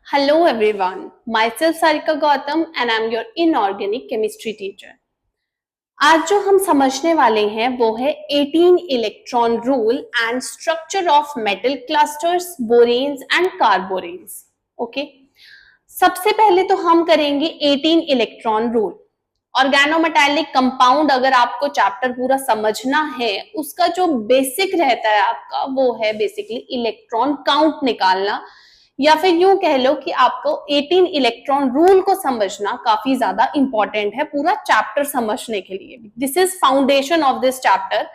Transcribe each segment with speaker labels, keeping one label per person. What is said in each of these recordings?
Speaker 1: Hello everyone, myself Sarika Gautam and I'm your inorganic chemistry teacher. आज जो हम समझने वाले हैं वो है 18 electron rule and structure of metal clusters, boranes and carboranes. Okay, सबसे पहले तो हम करेंगे 18 इलेक्ट्रॉन रूल. ऑर्गेनोमेटालिक कंपाउंड अगर आपको चैप्टर पूरा समझना है, उसका जो बेसिक रहता है आपका वो है बेसिकली इलेक्ट्रॉन काउंट निकालना, या फिर यूं कह लो कि आपको 18 इलेक्ट्रॉन रूल को समझना काफी ज्यादा इंपॉर्टेंट है पूरा चैप्टर समझने के लिए. This is foundation of this chapter,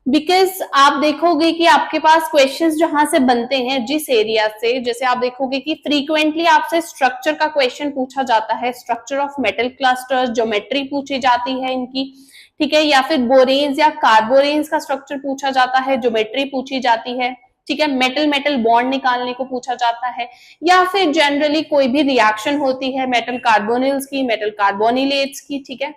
Speaker 1: because आप देखोगे कि आपके पास क्वेश्चंस जहां से बनते हैं जिस एरिया से, जैसे आप देखोगे कि फ्रीक्वेंटली आपसे स्ट्रक्चर का क्वेश्चन पूछा जाता है, structure of metal clusters, geometry पूछी जाती है इनकी, ठीक है, या फिर बोरेन्स या कार्बोरेन्स का स्ट्रक्चर पूछा जाता है, ज्योमेट्री पूछी जाती है, ठीक है, मेटल मेटल बॉन्ड निकालने को पूछा जाता है, या फिर जनरली कोई भी रिएक्शन होती है मेटल कार्बोनिल्स की, मेटल कार्बोनिलेट्स की, ठीक है.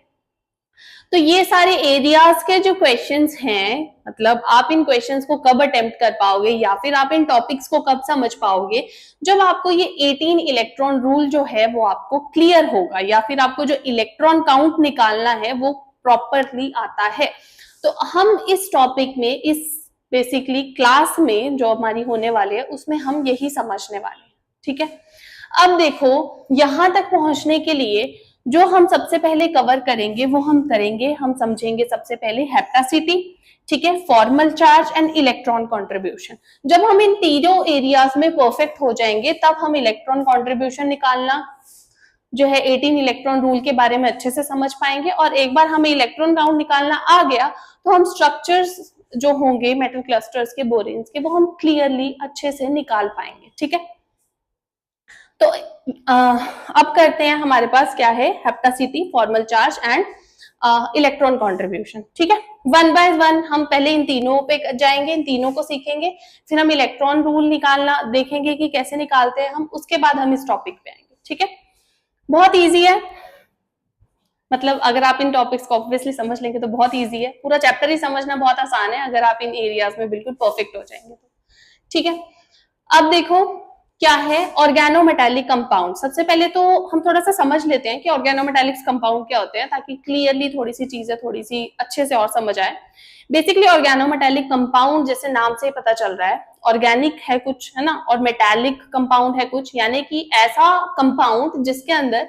Speaker 1: तो ये सारे एरियाज के जो क्वेश्चंस हैं, मतलब आप इन क्वेश्चंस को कब अटेम्प्ट कर पाओगे या फिर आप इन टॉपिक्स को कब समझ पाओगे, जब आपको ये 18 इलेक्ट्रॉन रूल जो है वो आपको क्लियर होगा, या फिर आपको जो इलेक्ट्रॉन काउंट निकालना है वो प्रॉपरली आता है. तो हम इस टॉपिक में, इस बेसिकली क्लास में जो हमारी होने वाली है उसमें हम यही समझने वाले हैं, ठीक है. अब देखो, यहां तक पहुंचने के लिए जो हम सबसे पहले कवर करेंगे वो हम समझेंगे सबसे पहले हेप्टासिटी, ठीक है, formal charge and electron contribution. जब हम इन तीनों एरियाज में परफेक्ट हो जाएंगे तब हम इलेक्ट्रॉन कंट्रीब्यूशन निकालना जो है 18 इलेक्ट्रॉन रूल के बारे में अच्छे से समझ पाएंगे. और एक बार हमें इलेक्ट्रॉन काउंट निकालना आ गया तो हम स्ट्रक्चर्स जो होंगे मेटल क्लस्टर्स के, बोरेन्स के, वो हम क्लियरली अच्छे से निकाल पाएंगे, ठीक है. तो अब करते हैं, हमारे पास क्या है, hapticity, formal charge and electron contribution, ठीक है. वन बाय वन हम पहले इन तीनों पे जाएंगे, इन तीनों को सीखेंगे, फिर हम इलेक्ट्रॉन रूल निकालना देखेंगे कि कैसे निकालते हैं हम, उसके बाद हम इस टॉपिक पे आएंगे, ठीक है. बहुत इजी है, मतलब अगर आप इन टॉपिक्स को ऑब्वियसली समझ लेंगे तो बहुत इजी है. पूरा चैप्टर ही समझना बहुत आसान है अगर आप इन एरियाज में बिल्कुल परफेक्ट हो जाएंगे तो, ठीक है. अब देखो क्या है ऑर्गेनोमेटालिक कंपाउंड. सबसे पहले तो हम थोड़ा सा समझ लेते हैं कि ऑर्गेनोमेटालिक कंपाउंड क्या होते हैं, ताकि क्लियरली थोड़ी सी चीजें थोड़ी सी अच्छे से और समझ आए. बेसिकली ऑर्गेनोमेटालिक कंपाउंड जैसे नाम से ही पता चल रहा है, ऑर्गेनिक है कुछ, है ना, और मेटालिक कंपाउंड है कुछ, यानी कि ऐसा कंपाउंड जिसके अंदर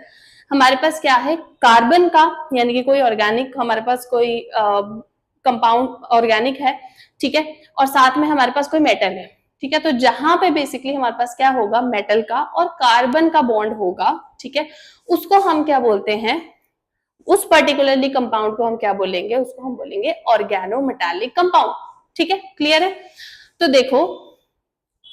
Speaker 1: हमारे पास क्या है, कार्बन का, यानी कि कोई ऑर्गेनिक, हमारे पास कोई कंपाउंड ऑर्गेनिक है, ठीक है, और साथ में हमारे पास कोई मेटल है, ठीक है. तो जहां पे बेसिकली हमारे पास क्या होगा, मेटल का और कार्बन का बॉन्ड होगा, ठीक है, उसको हम क्या बोलते हैं, उस पर्टिकुलरली कंपाउंड को हम क्या बोलेंगे, उसको हम बोलेंगे ऑर्गेनोमेटालिक कंपाउंड, ठीक है. क्लियर है. तो देखो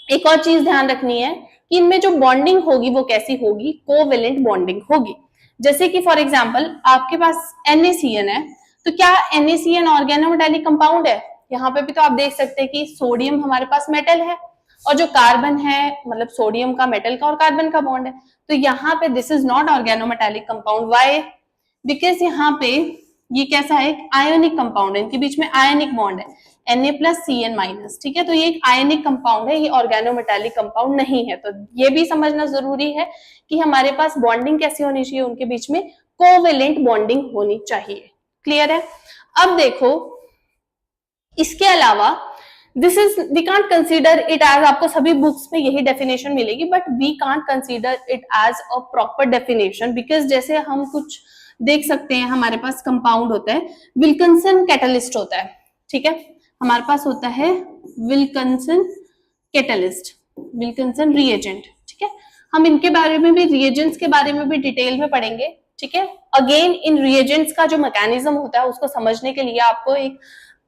Speaker 1: एक और चीज ध्यान रखनी है कि इनमें जो बॉन्डिंग होगी वो कैसी होगी, कोवेलेंट बॉन्डिंग होगी. जैसे कि फॉर एग्जांपल आपके पास NaCN है, तो क्या NaCN ऑर्गेनोमेटालिक कंपाउंड है? यहाँ पे भी तो आप देख सकते हैं कि सोडियम हमारे पास मेटल है और जो कार्बन है, मतलब सोडियम का, मेटल का और कार्बन का बॉन्ड है, तो यहाँ पे this is not organometallic compound. Why? Because यहाँ पे ये कैसा है, आयोनिक कंपाउंड है, इनके बीच में आयोनिक बॉन्ड है, Na+Cn-, ठीक है. तो ये एक आयनिक कंपाउंड है, ये ऑर्गेनोमेटालिक कंपाउंड नहीं है. तो ये भी समझना जरूरी है कि हमारे पास बॉन्डिंग कैसी होनी चाहिए, उनके बीच में कोवेलेंट बॉन्डिंग होनी चाहिए. क्लियर है. अब देखो इसके अलावा this is, we can't consider it as, आपको सभी बुक्स में यही डेफिनेशन मिलेगी, but we can't consider it as a proper definition, because जैसे हम कुछ देख सकते हैं, हमारे पास कंपाउंड होता है, विल्किंसन कैटलिस्ट होता है, ठीक है, हमारे पास होता है विल्किंसन कैटलिस्ट, विल्किंसन रिएजेंट, ठीक है. हम इनके बारे में भी, रिएजेंट्स के बारे में भी डिटेल में पढ़ेंगे, ठीक है. अगेन इन रिएजेंट्स का जो मैकेनिज्म होता है उसको समझने के लिए आपको एक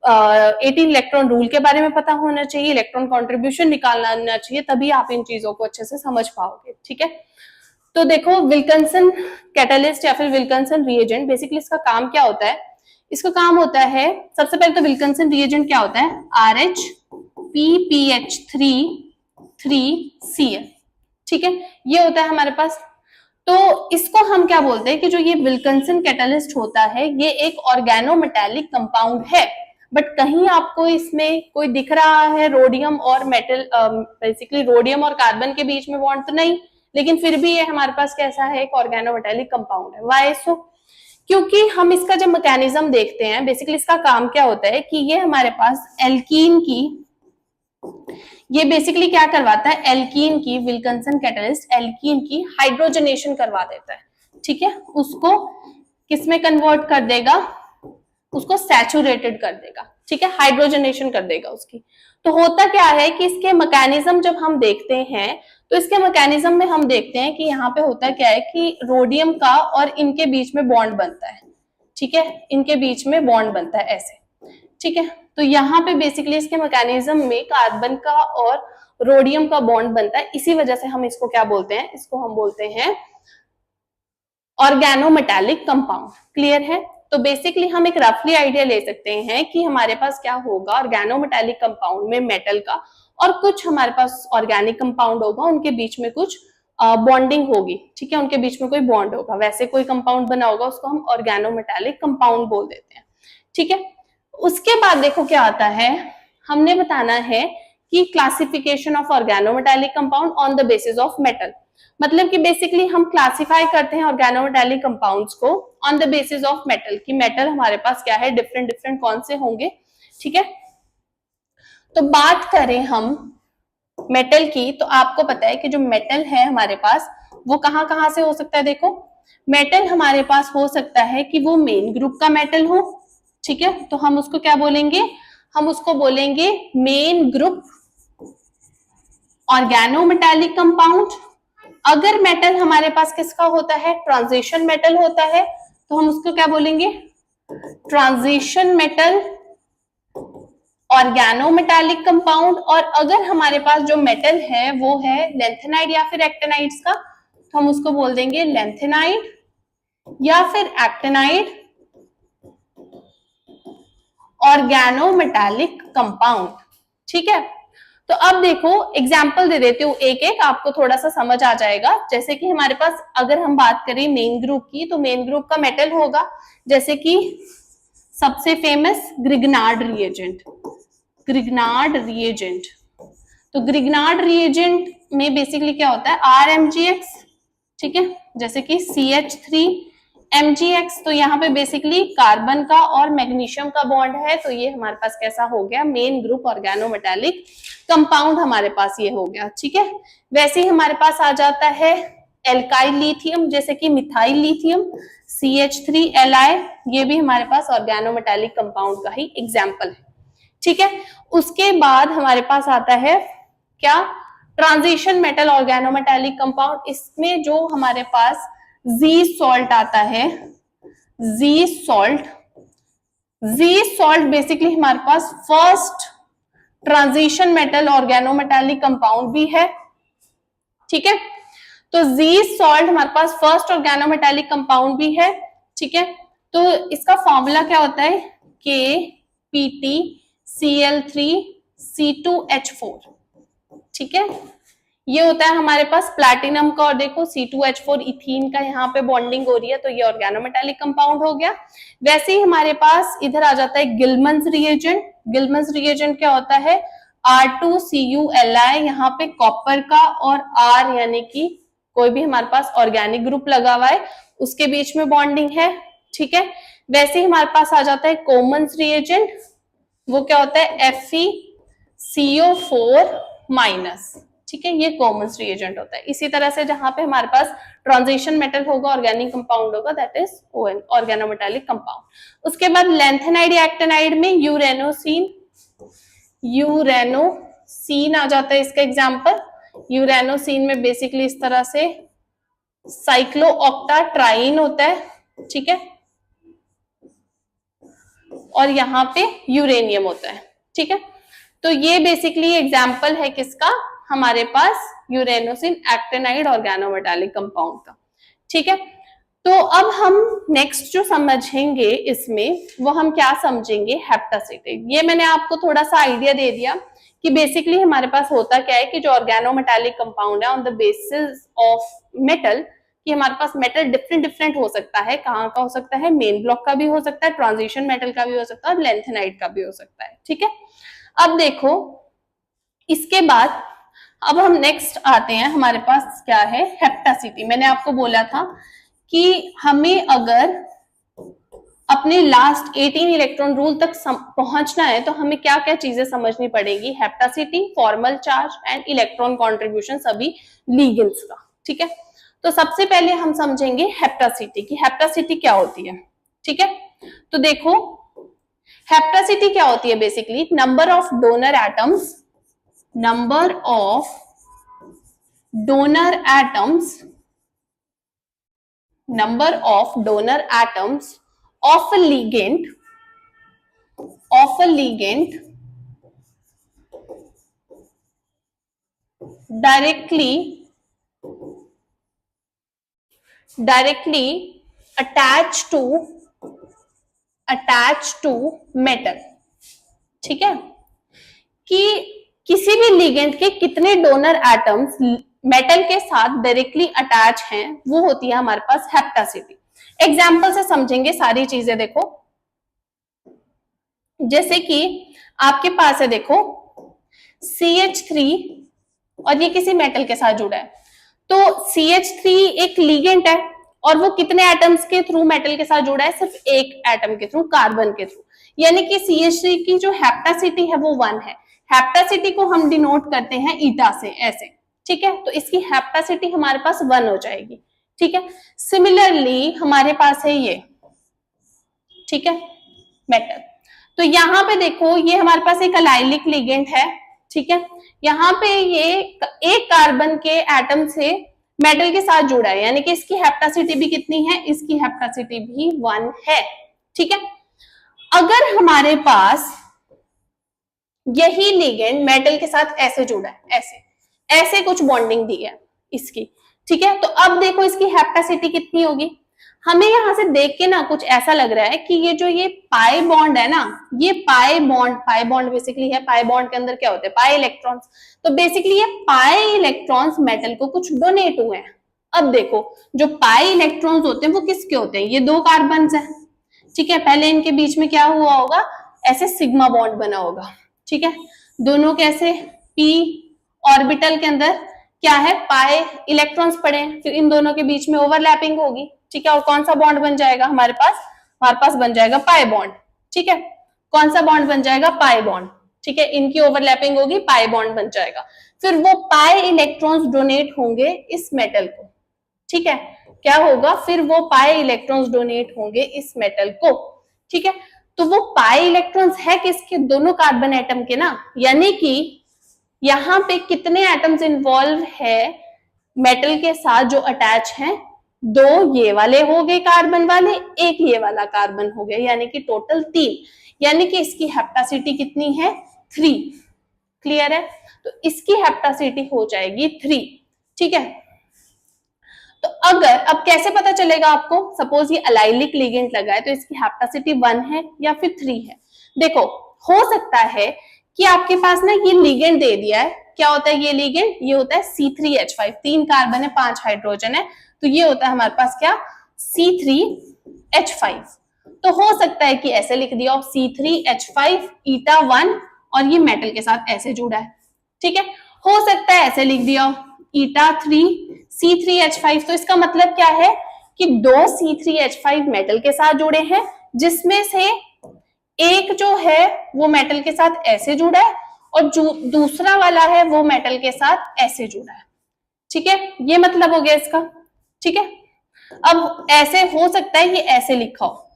Speaker 1: 18 इलेक्ट्रॉन रूल के बारे में पता होना चाहिए, इलेक्ट्रॉन कंट्रीब्यूशन निकालना आना चाहिए, तभी आप इन चीजों को अच्छे से समझ पाओगे, ठीक है. तो देखो विल्किंसन कैटलिस्ट या फिर विल्किंसन रिएजेंट, बेसिकली इसका काम क्या होता है, इसका काम होता है, सबसे पहले तो विल्किंसन रिएजेंट क्या होता है, RHPPH3 3Cl, ठीक है, ये होता है हमारे पास. तो इसको हम क्या बोलते हैं कि जो ये विल्किंसन कैटलिस्ट होता है ये एक ऑर्गेनोमेटालिक कंपाउंड है, बट कहीं आपको इसमें कोई दिख रहा है रोडियम और मेटल, बेसिकली रोडियम और कार्बन के बीच में बॉन्ड तो नहीं, लेकिन फिर भी ये हमारे पास कैसा है, एक ऑर्गेनोमेटालिक कंपाउंड है। वाई सो? क्योंकि हम इसका जब मैकेनिज्म देखते हैं, बेसिकली इसका काम क्या होता है कि ये हमारे पास एल्कीन की, ये बेसिकली क्या करवाता है, एल्कीन की, विल्किंसन कैटलिस्ट एल्कीन की हाइड्रोजनेशन करवा देता है, ठीक है, उसको किसमें कन्वर्ट कर देगा, उसको सैचुरेटेड कर देगा, ठीक है, हाइड्रोजनेशन कर देगा उसकी। तो होता क्या है कि इसके मैकेनिज्म जब हम देखते हैं, तो इसके मैकेनिज्म में हम देखते हैं कि यहाँ पे होता क्या है कि रोडियम का और इनके बीच में बॉन्ड बनता है, ठीक है, इनके बीच में बॉन्ड बनता है ऐसे, ठीक है। तो यहाँ पे बेसिकली इसके मैकेनिज्म में कार्बन का और रोडियम का बॉन्ड बनता है, इसी वजह से हम इसको क्या बोलते हैं, इसको हम बोलते हैं ऑर्गेनोमेटालिक कंपाउंड। क्लियर है? तो बेसिकली हम एक रफली आइडिया ले सकते हैं कि हमारे पास क्या होगा ऑर्गेनोमेटालिक कंपाउंड में मेटल का, और कुछ हमारे पास ऑर्गेनिक कंपाउंड होगा, उनके बीच में कुछ बॉन्डिंग होगी, ठीक है, उनके बीच में कोई बॉन्ड होगा, वैसे कोई कंपाउंड बना होगा, उसको हम ऑर्गेनोमेटालिक कंपाउंड बोल देते हैं, ठीक है। उसके बाद देखो क्या आता है, हमने बताना है कि classification of organometallic compound on the basis of metal. मतलब कि बेसिकली हम क्लासिफाई करते हैं ऑर्गेनोमेटालिक कंपाउंड्स को on the basis of metal, कि मेटल हमारे पास क्या है, डिफरेंट डिफरेंट कौन से होंगे, ठीक है। तो बात करें हम मेटल की, तो आपको पता है कि जो मेटल है हमारे पास वो कहां कहां से हो सकता है। देखो, मेटल हमारे पास हो सकता है कि वो मेन ग्रुप का मेटल हो, ठीक है, तो हम उसको क्या बोलेंगे, हम उसको बोलेंगे मेन ग्रुप ऑर्गेनोमेटालिक कंपाउंड। अगर मेटल हमारे पास किसका होता है, ट्रांजिशन मेटल होता है, तो हम उसको क्या बोलेंगे, ट्रांजिशन मेटल ऑर्गेनोमेटालिक कंपाउंड। और अगर हमारे पास जो मेटल है वो है लेंथेनाइड या फिर एक्टेनाइड्स का, तो हम उसको बोल देंगे लेंथेनाइड या फिर एक्टेनाइड ऑर्गेनोमेटालिक कंपाउंड, ठीक है। तो अब देखो एग्जाम्पल दे देती हूँ एक एक, आपको थोड़ा सा समझ आ जाएगा। जैसे कि हमारे पास अगर हम बात करें मेन ग्रुप की, तो मेन ग्रुप का मेटल होगा जैसे कि सबसे famous Grignard reagent, Grignard reagent. तो ग्रिग्नार्ड रिएजेंट में बेसिकली क्या होता है, RMgX, ठीक है, जैसे कि CH3MgX। तो यहाँ पे बेसिकली कार्बन का और मैग्नीशियम का बॉन्ड है, तो ये हमारे पास कैसा हो गया, मेन ग्रुप ऑर्गेनोमेटालिक कंपाउंड हमारे पास ये हो गया, ठीक है। वैसे ही हमारे पास आ जाता है एल्काइल लिथियम, जैसे कि मिथाइल लिथियम CH3Li, ये भी हमारे पास ऑर्गेनोमेटालिक कंपाउंड का ही एग्जाम्पल है, ठीक है। उसके बाद हमारे पास आता है क्या, ट्रांजिशन मेटल ऑर्गेनोमेटालिक कंपाउंड। इसमें जो हमारे पास जी सॉल्ट आता है, Zeise salt, Zeise salt basically हमारे पास first transition metal organometallic compound भी है, ठीक है। तो जी सॉल्ट हमारे पास फर्स्ट ऑर्गेनोमेटालिक कंपाउंड भी है, ठीक है। तो इसका फॉर्मूला क्या होता है, KPtCl3C2H4, ठीक है, ये होता है हमारे पास प्लैटिनम का। और देखो C2H4 इथीन का यहाँ पे बॉन्डिंग हो रही है, तो ये ऑर्गेनोमेटालिक कंपाउंड हो गया। वैसे ही हमारे पास इधर आ जाता है गिलमन्स रिएजेंट। गिलमन्स रिएजेंट क्या होता है, R2CuLi, यहाँ पे कॉपर का और R यानी कि कोई भी हमारे पास ऑर्गेनिक ग्रुप लगा हुआ है, उसके बीच में बॉन्डिंग है, ठीक है। वैसे ही हमारे पास आ जाता है कॉमन्स रिएजेंट, वो क्या होता है FeCO4-, ठीक है, ये कॉमन्स रिएजेंट होता है। इसी तरह से जहां पे हमारे पास ट्रांजिशन मेटल होगा, ऑर्गेनिक कंपाउंड होगा, दैट इज ऑर्गेनोमेटालिक कंपाउंड। उसके बाद लेंथेनाइड या एक्टेनाइड में यूरेनोसिन, यूरेनोसिन आ जाता है इसका एग्जांपल। यूरेनोसिन में बेसिकली इस तरह से साइक्लोऑक्टाट्राइन होता है, ठीक है, और यहाँ पे यूरेनियम होता है, ठीक है। तो ये बेसिकली एग्जांपल है किसका, हमारे पास यूरेनोसिन एक्टेनाइड ऑर्गेनोमेटालिक कंपाउंड का, ठीक है। तो अब हम नेक्स्ट जो समझेंगे इसमें, वो हम क्या समझेंगे, हेप्टासेटेट। ये मैंने आपको थोड़ा सा आइडिया दे दिया कि बेसिकली हमारे पास होता क्या है कि जो ऑर्गेनोमेटालिक कंपाउंड है on the basis of metal, कि हमारे पास मेटल डिफरेंट डिफरेंट हो सकता है। कहाँ का हो सकता है, मेन ब्लॉक का भी हो सकता है, ट्रांजिशन मेटल का भी हो सकता है, और लेंथेनाइड का भी हो सकता है, ठीक है। अब देखो इसके बाद अब हम नेक्स्ट आते हैं, हमारे पास क्या है, हेप्टासिटी। मैंने आपको बोला था कि हमें अगर अपने लास्ट 18 इलेक्ट्रॉन रूल तक पहुंचना है तो हमें क्या क्या चीजें समझनी पड़ेगी, hapticity, formal charge and electron contribution सभी लिगेंड्स का। ठीक है, तो सबसे पहले हम समझेंगे हेप्टासिटी की हेप्टासिटी क्या होती है। ठीक है, तो देखो हेप्टासिटी क्या होती है, basically number of donor atoms, number of donor atoms, number of donor atoms of a ligand directly attached to metal। ठीक है, कि किसी भी लिगेंड के कितने डोनर एटम्स मेटल के साथ डायरेक्टली अटैच हैं, वो होती है हमारे पास हेप्टासिटी। एग्जाम्पल से समझेंगे सारी चीजें। देखो जैसे कि आपके पास है, देखो CH3 और ये किसी मेटल के साथ जुड़ा है, तो CH3 एक लिगेंड है और वो कितने एटम्स के थ्रू मेटल के साथ जुड़ा है, सिर्फ एक एटम के थ्रू, कार्बन के थ्रू, यानी कि CH3 की जो हेप्टासिटी है वो 1 है। हेप्टासिटी को हम डिनोट करते हैं ईटा से, ऐसे। ठीक है, तो इसकी हेप्टासिटी हमारे पास 1 हो जाएगी। ठीक है, सिमिलरली हमारे पास है ये, ठीक है, मेटल। तो यहाँ पे देखो ये हमारे पास एक अलाइलिक लिगेंड है। ठीक है, यहाँ पे ये एक कार्बन के एटम से मेटल के साथ जुड़ा है, यानी कि इसकी हेप्टासिटी भी कितनी है, इसकी हेप्टासिटी भी 1 है। ठीक है, अगर हमारे पास यही लिगेंड मेटल के साथ ऐसे जुड़ा है, ऐसे ऐसे कुछ बॉन्डिंग दी है इसकी। ठीक है, तो अब देखो इसकी हेप्टासिटी कितनी होगी। हमें यहां से देख के ना कुछ ऐसा लग रहा है कि ये जो ये पाई बॉन्ड है ना, ये पाई बॉन्ड बेसिकली है, पाई बॉन्ड के अंदर क्या होते हैं, पाई इलेक्ट्रॉन्स। तो बेसिकली ये पाई इलेक्ट्रॉन्स मेटल को कुछ डोनेट हुए हैं। अब देखो जो पाई इलेक्ट्रॉन्स होते हैं वो किसके होते हैं, ये 2 कार्बन है। ठीक है, पहले इनके बीच में क्या हुआ होगा, ऐसे सिग्मा बॉन्ड बना होगा। ठीक है, दोनों कैसे p ऑर्बिटल के अंदर क्या है, पाई इलेक्ट्रॉन्स पड़े हैं, फिर इन दोनों के बीच में ओवरलैपिंग होगी। ठीक है, और कौन सा बॉन्ड बन जाएगा हमारे पास बन जाएगा पाई बॉन्ड। ठीक है, कौन सा बॉन्ड बन जाएगा, पाई बॉन्ड। ठीक है, इनकी ओवरलैपिंग होगी, पाई बॉन्ड बन जाएगा। फिर वो पाई इलेक्ट्रॉन्स डोनेट होंगे इस मेटल को। ठीक है, क्या होगा, फिर वो पाई इलेक्ट्रॉन्स डोनेट होंगे इस मेटल को। ठीक है, तो वो पाई इलेक्ट्रॉन्स है किसके, दोनों कार्बन एटम के ना, यानी कि यहां पे कितने एटम्स इन्वॉल्व है मेटल के साथ जो अटैच हैं, 2 ये वाले हो गए कार्बन वाले, एक ये वाला कार्बन हो गया, यानी कि टोटल 3। यानी कि इसकी हेप्टासिटी कितनी है, 3। क्लियर है, तो इसकी हेप्टासिटी हो जाएगी 3। ठीक है, तो अगर अब कैसे पता चलेगा आपको, सपोज ये अलाइलिक लिगेंड लगा है तो इसकी हेप्टासिटी 1 है या फिर 3 है। देखो हो सकता है कि आपके पास ना ये लिगेंड दे दिया है, क्या होता है ये लिगेंड, ये होता है C3H5, 3 कार्बन है 5 हाइड्रोजन है, तो ये होता है हमारे पास क्या, C3H5। तो हो सकता है कि ऐसे लिख दिया C3H5 ईटा 1 और ये मेटल के साथ ऐसे जुड़ा है। ठीक है, हो सकता है ऐसे लिख दिया ईटा 3 C3H5। तो इसका मतलब क्या है कि 2 C3H5 मेटल के साथ जुड़े हैं, जिसमें से एक जो है वो मेटल के साथ ऐसे जुड़ा है और जो दूसरा वाला है वो मेटल के साथ ऐसे जुड़ा है। ठीक है, ये मतलब हो गया इसका। ठीक है, अब ऐसे हो सकता है ये ऐसे लिखा हो,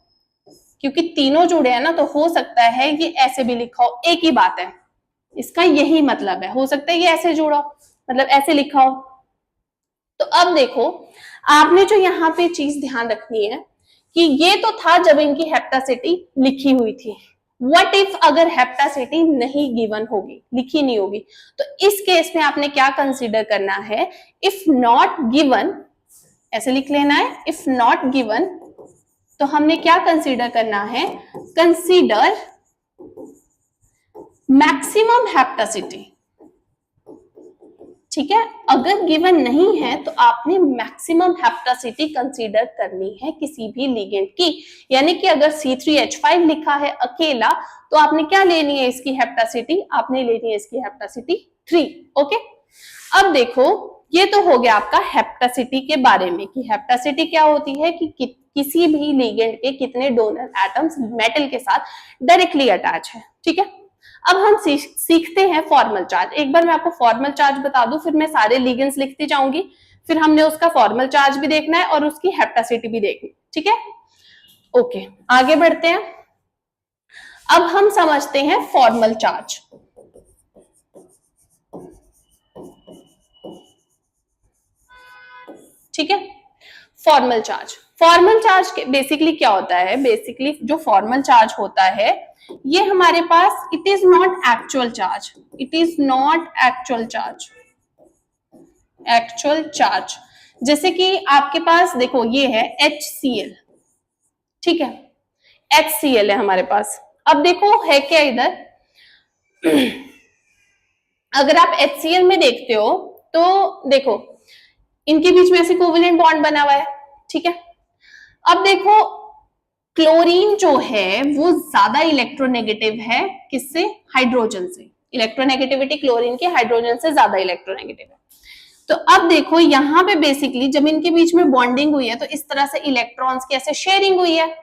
Speaker 1: क्योंकि तीनों जुड़े हैं ना, तो हो सकता है ये ऐसे भी लिखा हो, एक ही बात है, इसका यही मतलब है। हो सकता है ये ऐसे जुड़ा हो, मतलब ऐसे लिखा हो। तो अब देखो आपने जो यहाँ पे चीज ध्यान रखनी है कि ये तो था जब इनकी हेप्टासिटी लिखी हुई थी। व्हाट इफ अगर हेप्टासिटी नहीं गिवन होगी, लिखी नहीं होगी, तो इस केस में आपने क्या कंसीडर करना है, इफ नॉट गिवन, ऐसे लिख लेना है, इफ नॉट गिवन, तो हमने क्या कंसीडर करना है, कंसीडर मैक्सिमम हेप्टासिटी। ठीक है, अगर गिवन नहीं है तो आपने मैक्सिमम हेप्टासिटी कंसीडर करनी है किसी भी लिगेंड की। यानी कि अगर C3H5 लिखा है अकेला, तो आपने क्या लेनी है इसकी हेप्टासिटी, आपने लेनी है इसकी हेप्टासिटी 3। ओके, अब देखो, ये तो हो गया आपका हेप्टासिटी के बारे में कि हेप्टासिटी क्या होती है कि किसी भी लिगेंड के कितने डोनर एटम्स मेटल के साथ डायरेक्टली अटैच है। ठीक है, अब हम सीखते हैं फॉर्मल चार्ज। एक बार मैं आपको फॉर्मल चार्ज बता दूं, फिर मैं सारे लिगेंड्स लिखती जाऊंगी, फिर हमने उसका फॉर्मल चार्ज भी देखना है और उसकी हेप्टासिटी भी देखनी। ठीक है, ओके, आगे बढ़ते हैं। अब हम समझते हैं फॉर्मल चार्ज। ठीक है, formal charge, formal charge basically क्या होता है? बेसिकली जो फॉर्मल चार्ज होता है, ये हमारे पास it is not actual charge, it is not actual charge, actual charge. जैसे कि आपके पास देखो ये है HCl, ठीक है, HCl है हमारे पास। अब देखो है क्या इधर, अगर आप HCl में देखते हो तो देखो इनके बीच में ऐसे कोवेलेंट बॉन्ड बना हुआ है। ठीक है, अब देखो क्लोरीन जो है वो ज्यादा इलेक्ट्रोनेगेटिव है किससे? हाइड्रोजन से। इलेक्ट्रोनेगेटिविटी क्लोरीन की हाइड्रोजन से ज्यादा इलेक्ट्रोनेगेटिव है। तो अब देखो यहां पे बेसिकली जब इनके बीच में बॉन्डिंग हुई है तो इस तरह से इलेक्ट्रॉन्स की ऐसे शेयरिंग हुई है।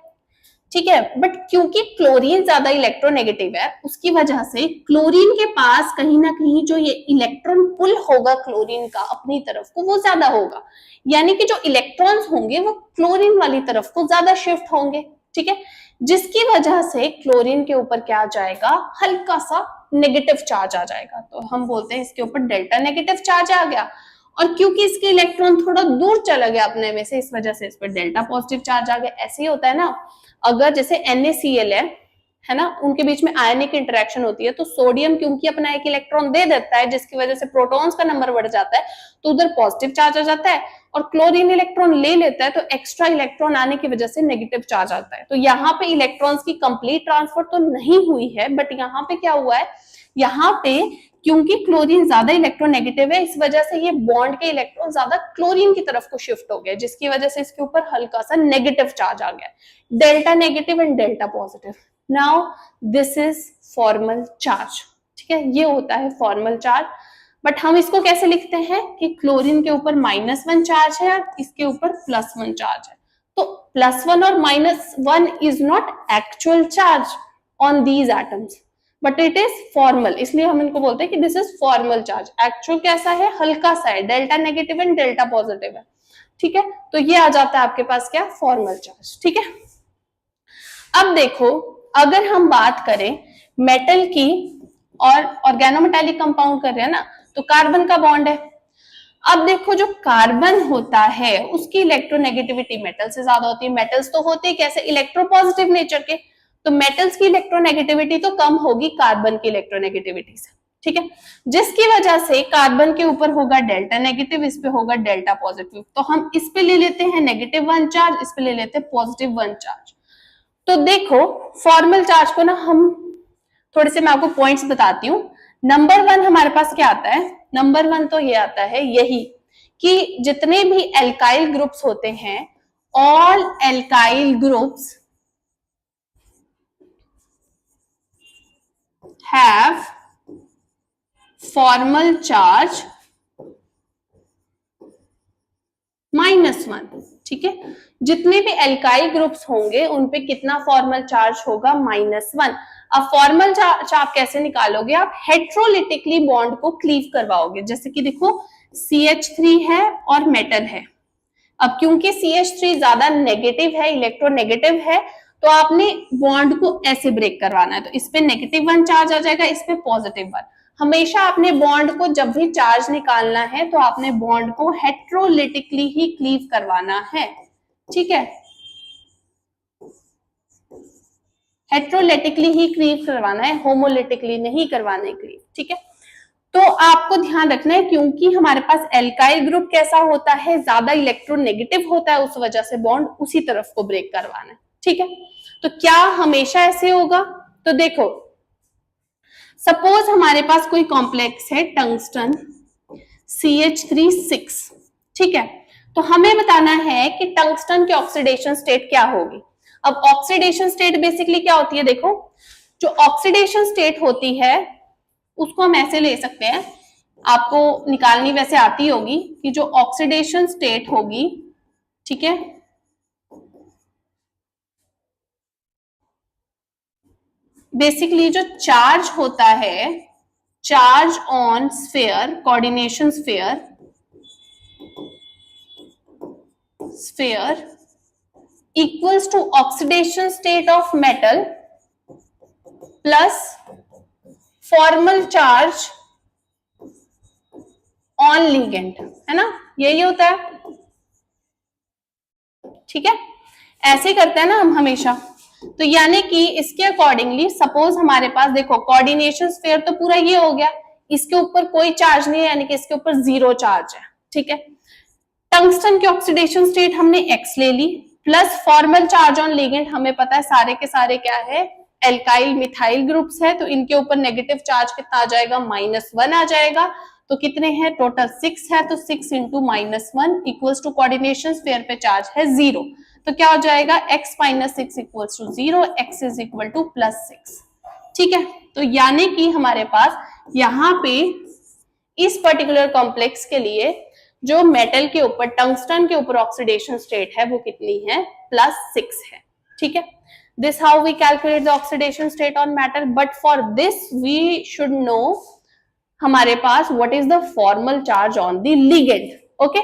Speaker 1: ठीक है, बट क्योंकि क्लोरीन ज्यादा इलेक्ट्रोनेगेटिव है, उसकी वजह से क्लोरीन के पास कहीं ना कहीं जो ये इलेक्ट्रॉन पुल होगा क्लोरीन का अपनी तरफ को वो ज्यादा होगा, यानी कि जो इलेक्ट्रॉन्स होंगे वो क्लोरीन वाली तरफ को ज्यादा शिफ्ट होंगे। ठीक है, जिसकी वजह से क्लोरीन के ऊपर क्या आ जाएगा? हल्का सा नेगेटिव चार्ज आ जाएगा। तो हम बोलते हैं इसके ऊपर डेल्टा नेगेटिव चार्ज आ गया, और क्योंकि इसके इलेक्ट्रॉन थोड़ा दूर चला गया अपने में से, इस वजह से इस पर डेल्टा पॉजिटिव चार्ज आ गया। ऐसे ही होता है ना, अगर जैसे NaCl है ना, उनके बीच में आयनिक इंटरेक्शन होती है तो सोडियम क्योंकि अपना एक इलेक्ट्रॉन दे देता है जिसकी वजह से प्रोटॉन्स का नंबर बढ़ जाता है, तो उधर पॉजिटिव चार्ज आ जाता है, और क्लोरीन इलेक्ट्रॉन ले लेता है तो एक्स्ट्रा इलेक्ट्रॉन आने की वजह से नेगेटिव चार्ज आता है। तो यहाँ पे इलेक्ट्रॉन्स की कंप्लीट ट्रांसफर तो नहीं हुई है, बट यहाँ पे क्या हुआ है, यहाँ पे क्योंकि क्लोरीन ज्यादा इलेक्ट्रोनेगेटिव है, इस वजह से ये बॉन्ड के इलेक्ट्रॉन ज्यादा क्लोरीन की तरफ को शिफ्ट हो गए, जिसकी वजह से इसके ऊपर हल्का सा नेगेटिव चार्ज आ गया, delta negative and delta positive. Now this is formal charge. ठीक है, ये होता है फॉर्मल चार्ज। बट हम इसको कैसे लिखते हैं कि क्लोरीन के ऊपर -1 चार्ज है और इसके ऊपर +1 चार्ज है, तो +1 और -1 is not actual charge on these atoms, but it is formal, इसलिए हम इनको बोलते हैं कि this is formal charge. Actual कैसा है? हल्का सा है, delta negative and delta positive है। ठीक है, तो ये आ जाता है आपके पास क्या? Formal charge. ठीक है, अब देखो अगर हम बात करें मेटल की और ऑर्गेनोमेटालिक कंपाउंड कर रहे हैं ना, तो कार्बन का बॉन्ड है। अब देखो जो कार्बन होता है उसकी इलेक्ट्रोनेगेटिविटी मेटल से ज्यादा होती है। मेटल्स तो होते हैं कैसे? इलेक्ट्रोपॉजिटिव नेचर के, तो मेटल्स की इलेक्ट्रोनेगेटिविटी तो कम होगी कार्बन की इलेक्ट्रोनेगेटिविटी से। ठीक है, जिसकी वजह से कार्बन के ऊपर होगा डेल्टा नेगेटिव, इस पे होगा डेल्टा पॉजिटिव। तो हम इस पे ले लेते हैं -1 चार्ज, इस पे ले लेते हैं +1 चार्ज। तो देखो फॉर्मल चार्ज को ना हम थोड़े से मैं आपको पॉइंट्स बताती हूँ। नंबर 1 हमारे पास क्या आता है? नंबर 1 तो ये आता है यही कि जितने भी एल्काइल ग्रुप्स होते हैं, all alkyl groups have formal charge -1। ठीक है, जितने भी एल्काइल ग्रुप्स होंगे उनपे कितना फॉर्मल चार्ज होगा? -1। अब फॉर्मल चार्ज आप कैसे निकालोगे? आप हेट्रोलिटिकली बॉन्ड को क्लीव करवाओगे। जैसे कि देखो CH3 है और मेटल है। अब क्योंकि CH3 ज्यादा नेगेटिव है, इलेक्ट्रोनेगेटिव है, तो आपने बॉन्ड को ऐसे ब्रेक करवाना है, तो इस पे -1 चार्ज आ जाएगा, इस पे +1। हमेशा आपने बॉन्ड को जब भी चार्ज निकालना है तो आपने बॉन्ड को हेट्रोलिटिकली ही क्लीव करवाना है। ठीक है, हेट्रोलिटिकली ही क्लीव करवाना है, होमोलिटिकली नहीं करवाना है क्लीव। ठीक है, तो आपको ध्यान रखना है क्योंकि हमारे पास एल्काइल ग्रुप कैसा होता है? ज्यादा इलेक्ट्रोनेगेटिव होता है, उस वजह से बॉन्ड उसी तरफ को ब्रेक करवाना है। ठीक है, तो क्या हमेशा ऐसे होगा? तो देखो सपोज हमारे पास कोई कॉम्प्लेक्स है टंगस्टन CH3 6। ठीक है, तो हमें बताना है कि टंगस्टन की ऑक्सीडेशन स्टेट क्या होगी। अब ऑक्सीडेशन स्टेट बेसिकली क्या होती है? देखो जो ऑक्सीडेशन स्टेट होती है उसको हम ऐसे ले सकते हैं, आपको निकालनी वैसे आती होगी कि जो ऑक्सीडेशन स्टेट होगी, ठीक है, बेसिकली जो चार्ज होता है, charge on sphere, coordination sphere equals to oxidation state of metal plus formal charge on ligand, है ना, यही होता है, ठीक है, ऐसे करते हैं ना हम हमेशा। तो यानी कि इसके अकॉर्डिंगली सपोज हमारे पास देखो कोऑर्डिनेशन स्फीयर तो पूरा ये हो गया, इसके ऊपर कोई चार्ज नहीं है, यानी कि इसके ऊपर जीरो चार्ज है, ठीक है। टंगस्टन की ऑक्सीडेशन स्टेट हमने एक्स ले ली, plus formal charge on ligand, हमें पता है सारे के सारे क्या है, एल्काइल मिथाइल ग्रुप्स है, तो इनके ऊपर नेगेटिव चार्ज कितना आ जाएगा, -1 आ जाएगा। तो कितने हैं टोटल, 6 है, तो 6 into -1 equals to coordination sphere पे चार्ज है 0, तो क्या हो जाएगा, x - 6 equals to 0, x is equal to +6, ठीक है। तो यानी कि हमारे पास यहाँ पे इस पर्टिकुलर कॉम्प्लेक्स के लिए जो मेटल के ऊपर, टंगस्टन के ऊपर ऑक्सीडेशन स्टेट है वो कितनी है, +6 है, ठीक है। This how we calculate the oxidation state on metal, but for this we should know हमारे पास what is the formal charge on the ligand, okay.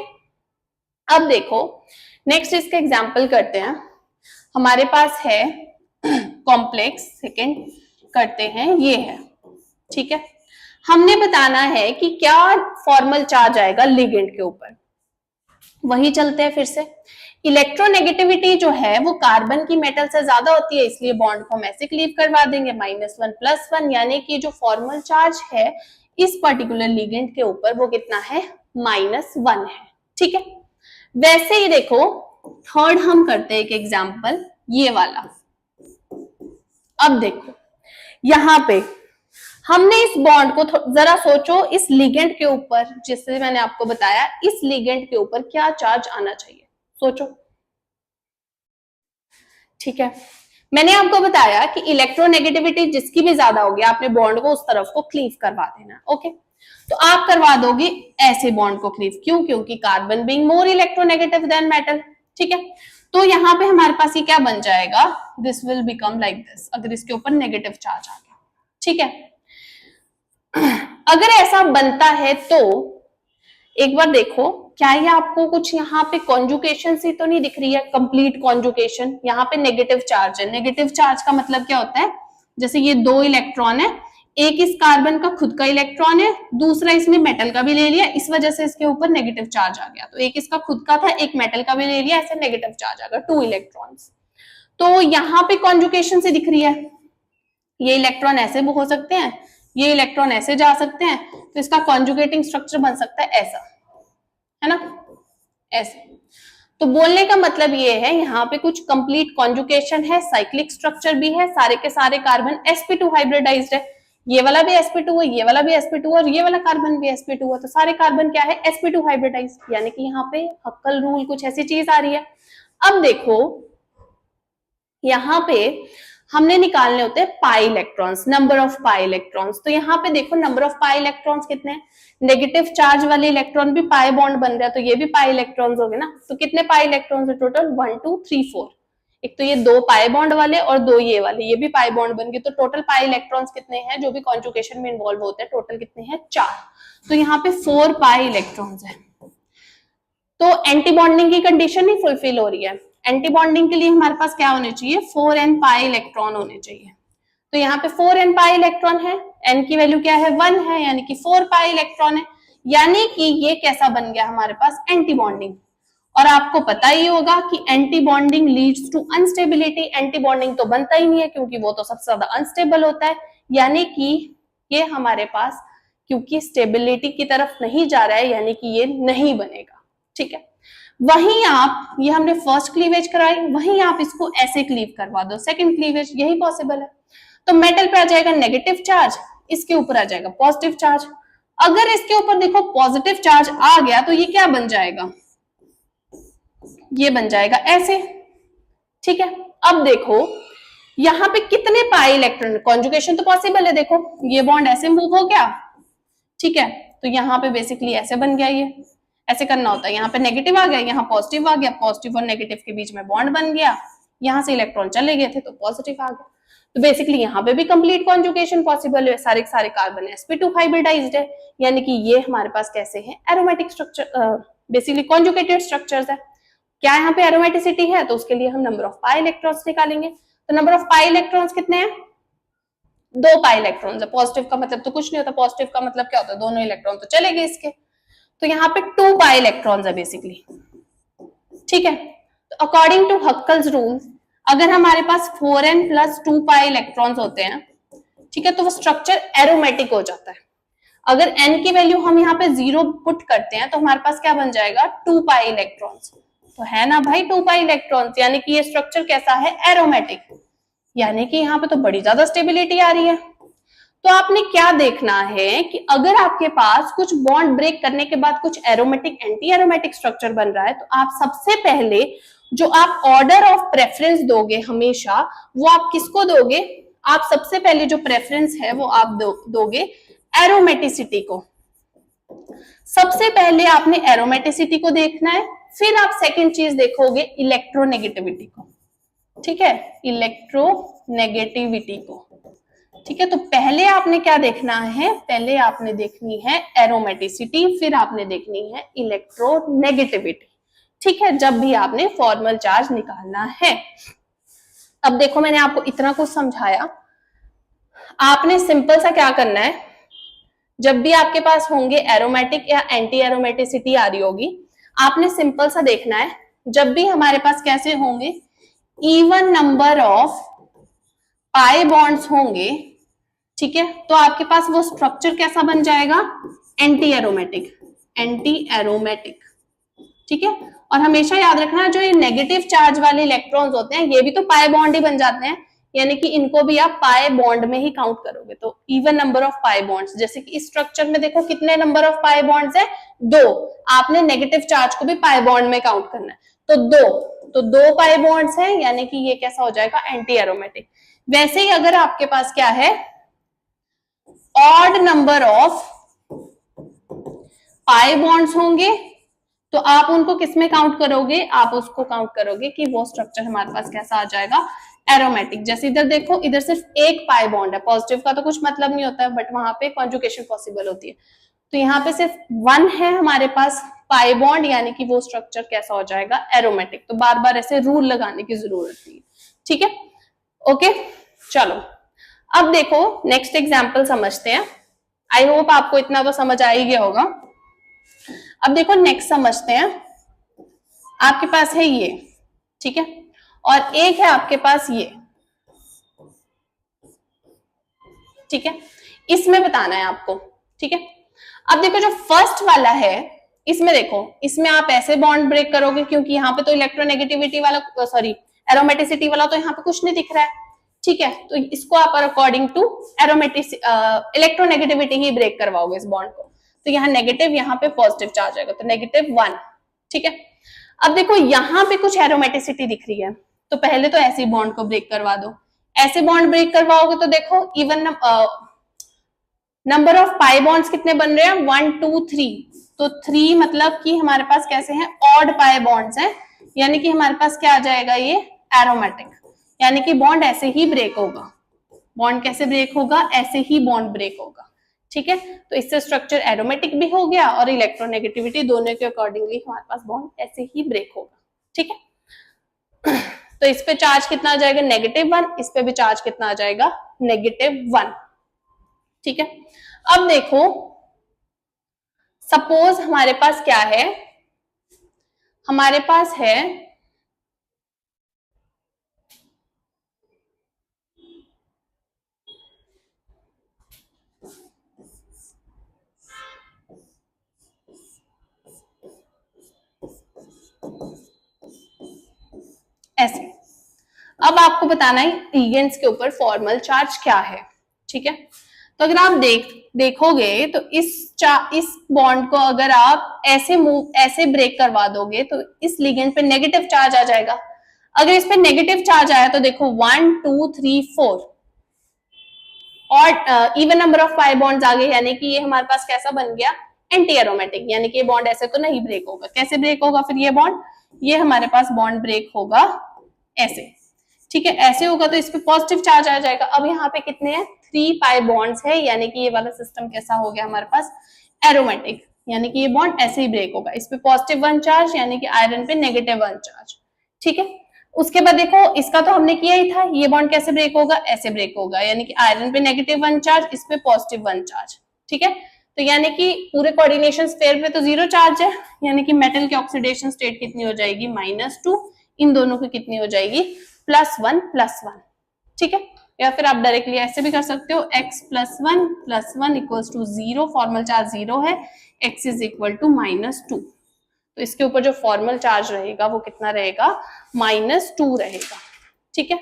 Speaker 1: अब देखो नेक्स्ट इसका एग्जांपल करते हैं, हमारे पास है कॉम्प्लेक्स, सेकेंड करते हैं, ये है, ठीक है। हमने बताना है कि क्या फॉर्मल चार्ज आएगा लिगेंड के ऊपर, वही चलते हैं फिर से। इलेक्ट्रोनेगेटिविटी जो है वो कार्बन की मेटल से ज्यादा होती है, इसलिए बॉन्ड को हम ऐसे क्लीव करवा देंगे, -1 +1, यानी कि जो फॉर्मल चार्ज है इस पर्टिकुलर लिगेंड के ऊपर वो कितना है, -1 है, ठीक है। वैसे ही देखो थर्ड हम करते हैं एक एग्जाम्पल, ये वाला। अब देखो यहां पे हमने इस बॉन्ड को जरा सोचो, इस लिगेंड के ऊपर, जिससे मैंने आपको बताया, इस लिगेंड के ऊपर क्या चार्ज आना चाहिए, सोचो, ठीक है। मैंने आपको बताया कि इलेक्ट्रोनेगेटिविटी जिसकी भी ज्यादा होगी आपने बॉन्ड को उस तरफ को क्लीव करवा देना, ओके। तो आप करवा दोगे ऐसे बॉन्ड को क्लीव, क्यों, क्योंकि carbon being more electronegative than metal, ठीक है। तो यहाँ पे हमारे पास ये क्या बन जाएगा, this will become like this, अगर इसके ऊपर नेगेटिव चार्ज आ गया, ठीक है। अगर ऐसा बनता है तो एक बार देखो, क्या ये आपको कुछ यहाँ पे कॉन्जुकेशन सी तो नहीं दिख रही है, कंप्लीट कॉन्जुकेशन, यहाँ पे नेगेटिव चार्ज है। नेगेटिव चार्ज का मतलब क्या होता है, जैसे ये 2 इलेक्ट्रॉन है, एक इस कार्बन का खुद का इलेक्ट्रॉन है, दूसरा इसने मेटल का भी ले लिया, इस वजह से इसके ऊपर नेगेटिव चार्ज आ गया, तो एक इसका खुद का था, एक मेटल का भी ले लिया, ऐसे नेगेटिव चार्ज आ गया, 2 इलेक्ट्रॉन्स। तो यहाँ पे कॉन्जुकेशन से दिख रही है, ये इलेक्ट्रॉन ऐसे भी हो सकते हैं, ये इलेक्ट्रॉन ऐसे जा सकते हैं, तो इसका कॉन्जुगेटिंग स्ट्रक्चर बन सकता है ऐसा, है ना, ऐसे। तो बोलने का मतलब ये है यहाँ पे कुछ कंप्लीट कॉन्जुगेशन है, साइक्लिक स्ट्रक्चर भी है, सारे के सारे कार्बन sp2 हाइब्रिडाइज्ड है, ये वाला भी sp2 है, ये वाला भी sp2 और ये वाला कार्बन भी sp2 है, तो सारे कार्बन क्या है, sp2 हाइब्रिडाइज्ड, यानी कि यहाँ पे हक्कल रूल कुछ ऐसी चीज आ रही है। अब देखो यहाँ पे हमने निकालने होते हैं pi electrons, number of pi electrons, तो यहाँ पे देखो नंबर ऑफ पाई इलेक्ट्रॉन्स कितने हैं, नेगेटिव चार्ज वाले इलेक्ट्रॉन भी पाई बॉन्ड बन रहा है, तो ये भी पाई इलेक्ट्रॉन्स हो गए ना, तो कितने पाई इलेक्ट्रॉन्स है टोटल, 1 2 3 4, एक तो ये 2 पाई बॉन्ड वाले और 2 ये वाले, ये भी पाई बॉन्ड बन गए, तो टोटल पाई इलेक्ट्रॉन्स कितने हैं जो भी कॉन्जुगेशन में इन्वॉल्व होते हैं, टोटल कितने हैं 4, तो यहाँ पे 4 पाई इलेक्ट्रॉन्स है। तो एंटी बॉन्डिंग की कंडीशन नहीं फुलफिल हो रही है, एंटी बॉन्डिंग के लिए हमारे पास क्या होने चाहिए, 4n पाई इलेक्ट्रॉन होने चाहिए, तो यहाँ पे 4n पाई इलेक्ट्रॉन है, n की वैल्यू क्या है 1 है, यानी कि 4 पाई इलेक्ट्रॉन है, यानी कि ये कैसा बन गया हमारे पास एंटी बॉन्डिंग। और आपको पता ही होगा कि anti bonding leads to instability, anti bonding तो बनता ही नहीं है क्योंकि वो तो सबसे ज्यादा अनस्टेबल होता है, यानी कि ये हमारे पास क्योंकि स्टेबिलिटी की तरफ नहीं जा रहा है, यानी कि ये नहीं बनेगा, ठीक है। वहीं आप, ये हमने फर्स्ट क्लीवेज कराई, वहीं आप इसको ऐसे क्लीव करवा दो, सेकंड क्लीवेज, यही पॉसिबल है। तो मेटल पे आ जाएगा नेगेटिव चार्ज, इसके ऊपर आ जाएगा पॉजिटिव चार्ज, अगर इसके ऊपर देखो पॉजिटिव चार्ज आ गया तो ये क्या बन जाएगा, ये बन जाएगा ऐसे, ठीक है। अब देखो यहाँ पे कितने पाई इलेक्ट्रॉन, कॉन्जुगेशन तो पॉसिबल है, देखो ये बॉन्ड ऐसे मूव हो गया, ठीक है, तो यहाँ पे बेसिकली ऐसे बन गया, ये ऐसे करना होता है, यहाँ पे नेगेटिव आ गया, यहाँ पॉजिटिव आ गया, पॉजिटिव और नेगेटिव के बीच में बॉन्ड बन गया, यहाँ से इलेक्ट्रॉन चले गए थे तो पॉजिटिव आ गया। तो बेसिकली यहाँ पे भी कंप्लीट कॉन्जुगेशन पॉसिबल है, सारे सारे कार्बन sp2 हाइब्रिडाइज्ड है, यानी कि ये हमारे पास कैसे है, aromatic structure, basically conjugated structures है। क्या यहाँ पे एरोमेटिसिटी है, तो उसके लिए हम नंबर ऑफ पाई इलेक्ट्रॉन्स निकालेंगे। तो नंबर ऑफ पाई इलेक्ट्रॉन्स कितने हैं, 2 पाई इलेक्ट्रॉन्स है। पॉजिटिव का मतलब तो कुछ नहीं होता, पॉजिटिव का मतलब क्या होता है, दोनों इलेक्ट्रॉन तो चले गए इसके, तो यहाँ पे 2 पाई इलेक्ट्रॉन्स है बेसिकली, ठीक है। तो अकॉर्डिंग टू हक्कल्स रूल, अगर हमारे पास 4n + 2 पाई इलेक्ट्रॉन्स होते हैं, ठीक है, तो वो स्ट्रक्चर एरोमेटिक हो जाता है। अगर n की वैल्यू हम यहाँ पे 0 पुट करते हैं तो हमारे पास क्या बन जाएगा, 2 पाई इलेक्ट्रॉन्स, तो है ना भाई 2 पाई इलेक्ट्रॉन्स, यानी कि ये स्ट्रक्चर कैसा है, एरोमेटिक, यानी कि यहाँ पे तो बड़ी ज्यादा स्टेबिलिटी आ रही है। तो आपने क्या देखना है कि अगर आपके पास कुछ बॉन्ड ब्रेक करने के बाद कुछ एरोमेटिक एंटी एरोमेटिक स्ट्रक्चर बन रहा है, तो आप सबसे पहले जो आप ऑर्डर ऑफ प्रेफरेंस दोगे हमेशा, वो आप किसको दोगे, आप सबसे पहले जो प्रेफरेंस है वो आप दोगे एरोमेटिसिटी को। सबसे पहले आपने एरोमेटिसिटी को देखना है, फिर आप सेकंड चीज देखोगे इलेक्ट्रोनेगेटिविटी को, ठीक है, इलेक्ट्रोनेगेटिविटी को, ठीक है। तो पहले आपने क्या देखना है, पहले आपने देखनी है एरोमेटिसिटी, फिर आपने देखनी है इलेक्ट्रोनेगेटिविटी, ठीक है, जब भी आपने फॉर्मल चार्ज निकालना है। अब देखो मैंने आपको इतना कुछ समझाया, आपने सिंपल सा क्या करना है, जब भी आपके पास होंगे एरोमेटिक या एंटी एरोमेटिसिटी आ रही होगी, आपने सिंपल सा देखना है, जब भी हमारे पास कैसे होंगे, even number of pi bonds होंगे, ठीक है, तो आपके पास वो स्ट्रक्चर कैसा बन जाएगा, एंटी एरोमेटिक, एंटी एरोमेटिक, ठीक है। और हमेशा याद रखना, जो ये नेगेटिव चार्ज वाले इलेक्ट्रॉन्स होते हैं ये भी तो पाई बॉन्ड ही बन जाते हैं, यानी कि इनको भी आप पाई बॉन्ड में ही काउंट करोगे। तो even number of pi bonds, जैसे कि इस स्ट्रक्चर में देखो कितने नंबर ऑफ पाई बॉन्ड्स है, 2, आपने नेगेटिव चार्ज को भी पाई बॉन्ड में काउंट करना है, तो 2, तो 2 पाई बॉन्ड्स है, यानी कि ये कैसा हो जाएगा, एंटी एरोमेटिक। वैसे ही अगर आपके पास क्या है, odd number of pi bonds होंगे, तो आप उनको किसमें काउंट करोगे, आप उसको काउंट करोगे कि वो स्ट्रक्चर हमारे पास कैसा आ जाएगा, एरोमेटिक। जैसे इधर देखो, इधर सिर्फ एक पाई बॉन्ड है, पॉजिटिव का तो कुछ मतलब नहीं होता है, बट वहां पे कॉन्जुगेशन पॉसिबल होती है, तो यहाँ पे सिर्फ 1 है हमारे पास पाई बॉन्ड, यानी कि वो स्ट्रक्चर कैसा हो जाएगा, एरोमेटिक। तो बार बार ऐसे रूल लगाने की जरूरत नहीं है, ठीक है, ओके। चलो अब देखो नेक्स्ट एग्जाम्पल समझते हैं, आई होप आपको इतना तो समझ आ ही गया होगा। अब देखो नेक्स्ट समझते हैं, आपके पास है ये, ठीक है, और एक है आपके पास ये, ठीक है, इसमें बताना है आपको, ठीक है। अब देखो जो फर्स्ट वाला है, इसमें देखो, इसमें आप ऐसे बॉन्ड ब्रेक करोगे, क्योंकि यहाँ पे तो इलेक्ट्रोनेगेटिविटी वाला, सॉरी एरोमेटिसिटी वाला तो यहाँ पे कुछ नहीं दिख रहा है, ठीक है, तो इसको आप अकॉर्डिंग टू इलेक्ट्रोनेगेटिविटी ही ब्रेक करवाओगे इस बॉन्ड को। तो यहाँ नेगेटिव, यहाँ पे पॉजिटिव चार्ज आएगा, तो -1, ठीक है। अब देखो यहाँ पे कुछ एरोमेटिसिटी दिख रही है, तो पहले तो ऐसे बॉन्ड को ब्रेक करवा दो, ऐसे बॉन्ड ब्रेक करवाओगे तो देखो even number of pi bonds कितने बन रहे हैं, 1 2 3, तो 3 मतलब कि हमारे पास कैसे हैं, ऑड पाई बॉन्ड्स हैं, यानी कि हमारे पास क्या आ जाएगा, ये एरोमेटिक, यानी कि बॉन्ड ऐसे ही ब्रेक होगा। बॉन्ड कैसे ब्रेक होगा, ऐसे ही बॉन्ड ब्रेक होगा, ठीक है। तो इससे स्ट्रक्चर एरोमेटिक भी हो गया और इलेक्ट्रोनेगेटिविटी, दोनों के अकॉर्डिंगली हमारे पास बॉन्ड ऐसे ही ब्रेक होगा, ठीक है। तो इस पे चार्ज कितना आ जाएगा, -1, इस पे भी चार्ज कितना आ जाएगा, -1, ठीक है। अब देखो सपोज हमारे पास क्या है, हमारे पास है ऐसे। अब आपको बताना है लिगेंड्स के ऊपर फॉर्मल चार्ज क्या है, ठीक है। तो अगर आप देखोगे तो इस बॉन्ड को अगर आप ऐसे ब्रेक करवा दोगे तो इस लिगेंड पे नेगेटिव चार्ज आ जाएगा। अगर इस पे नेगेटिव चार्ज आया तो देखो 1 2 3 4 और even number of pi bonds आ गए, यानी कि ये हमारे पास कैसा बन गया, एंटी एरोमेटिक, यानी कि ये बॉन्ड ऐसे तो नहीं ब्रेक होगा। कैसे ब्रेक होगा फिर ये बॉन्ड? ये हमारे पास बॉन्ड ब्रेक होगा ऐसे, ठीक है, ऐसे होगा तो इस पे पॉजिटिव चार्ज आ जाएगा। अब यहाँ पे कितने हैं? 3 पाई बॉन्ड्स है, यानी कि ये वाला सिस्टम कैसा हो गया हमारे पास? एरोमेटिक, यानी कि ये बॉन्ड ऐसे ही ब्रेक होगा। इस पे पॉजिटिव 1 चार्ज, यानी कि आयरन पे नेगेटिव 1 चार्ज, ठीक है। उसके बाद देखो इसका तो हमने किया ही था, ये बॉन्ड कैसे ब्रेक होगा? ऐसे ब्रेक होगा, यानी कि आयरन पे नेगेटिव 1 चार्ज, इस पे पॉजिटिव 1 चार्ज, ठीक है। तो यानी कि पूरे कोऑर्डिनेशन स्फीयर पे तो 0 चार्ज है, यानी कि मेटल की ऑक्सीडेशन स्टेट कितनी हो जाएगी? -2। इन दोनों की कितनी हो जाएगी? +1 ठीक है। या फिर आप डायरेक्टली ऐसे भी कर सकते हो, x + 1 equals to 0, formal charge 0 है, x इज इक्वल टू -2। तो इसके ऊपर जो फॉर्मल चार्ज रहेगा वो कितना रहेगा? -2 रहेगा, ठीक है।